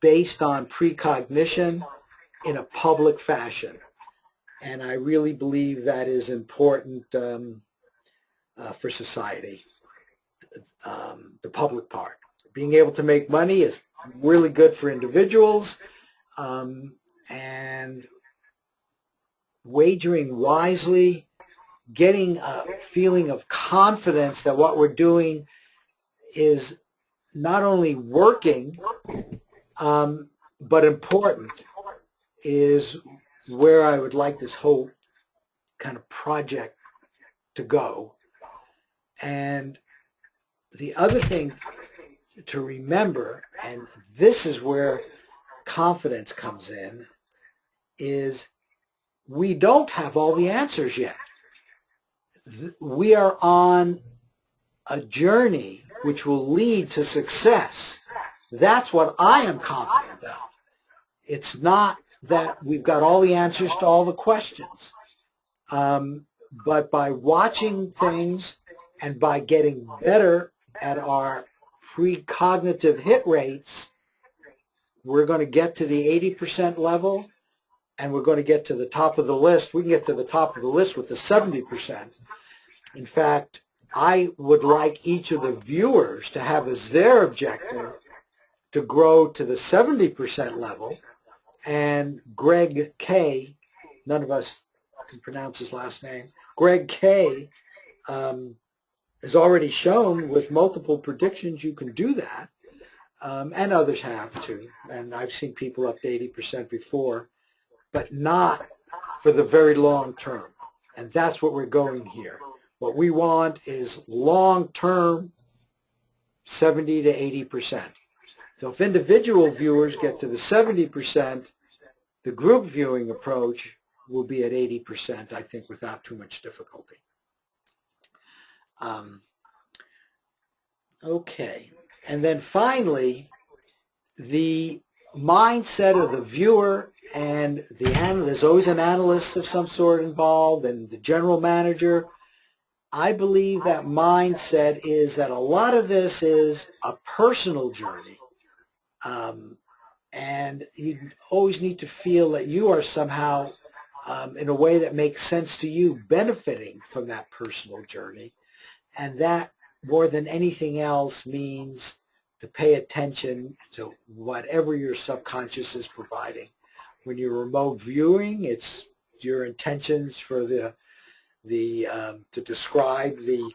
based on precognition in a public fashion. And I really believe that is important for society, the public part. Being able to make money is really good for individuals, and wagering wisely, getting a feeling of confidence that what we're doing is not only working, but important, is where I would like this whole kind of project to go. And the other thing to remember, and this is where confidence comes in, is we don't have all the answers yet. We are on a journey which will lead to success. That's what I am confident of. It's not that we've got all the answers to all the questions. But by watching things and by getting better at our precognitive hit rates, we're going to get to the 80% level, and we're going to get to the top of the list. We can get to the top of the list with the 70%. In fact, I would like each of the viewers to have as their objective to grow to the 70% level. And Greg K, none of us can pronounce his last name, Greg K has already shown with multiple predictions you can do that, and others have too. And I've seen people up to 80% before, but not for the very long term. And that's what we're going here. What we want is long-term 70 to 80%. So if individual viewers get to the 70%, the group viewing approach will be at 80%, I think, without too much difficulty. Okay. And then finally, the mindset of the viewer and the analyst. There's always an analyst of some sort involved, and the general manager. I believe that mindset is that a lot of this is a personal journey. And you always need to feel that you are somehow, in a way that makes sense to you, benefiting from that personal journey. And that, more than anything else, means to pay attention to whatever your subconscious is providing. When you're remote viewing, it's your intentions for to describe the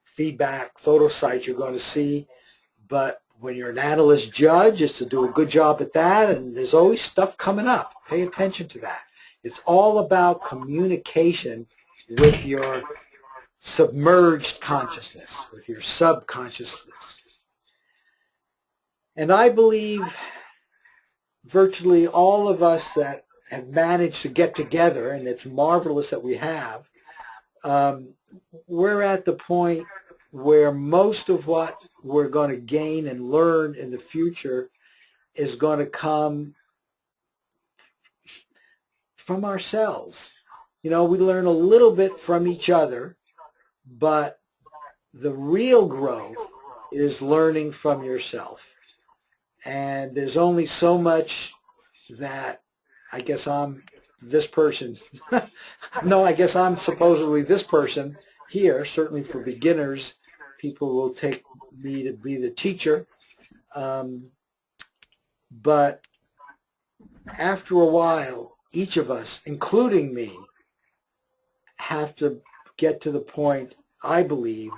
feedback photo site you're going to see. But when you're an analyst judge, it's to do a good job at that, and there's always stuff coming up. Pay attention to that. It's all about communication with your submerged consciousness, with your subconsciousness. And I believe virtually all of us that have managed to get together, and it's marvelous that we have, we're at the point where most of what we're going to gain and learn in the future is going to come from ourselves. You know, we learn a little bit from each other, but the real growth is learning from yourself. And there's only so much that I guess I'm this person. No, I guess I'm supposedly this person here. Certainly for beginners, people will take me to be the teacher. But after a while, each of us, including me, have to get to the point, I believe,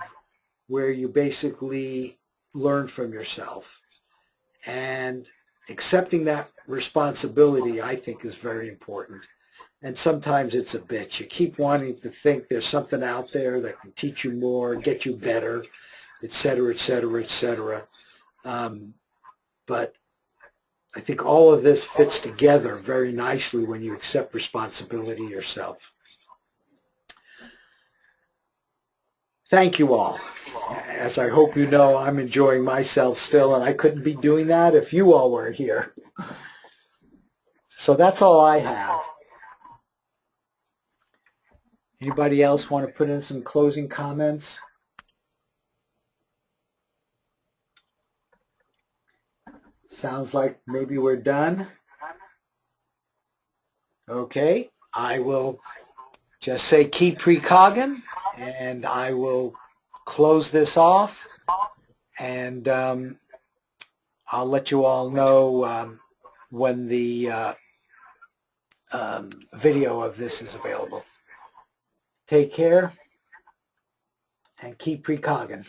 where you basically learn from yourself. And accepting that responsibility, I think, is very important. And sometimes it's a bitch. You keep wanting to think there's something out there that can teach you more, get you better, et cetera, et cetera, et cetera. But I think all of this fits together very nicely when you accept responsibility yourself. Thank you all. As I hope you know, I'm enjoying myself still, and I couldn't be doing that if you all were here. So that's all I have. Anybody else want to put in some closing comments? Sounds like maybe we're done. Okay, I will just say keep precogging, and I will close this off, and I'll let you all know when the video of this is available. Take care and keep precogging.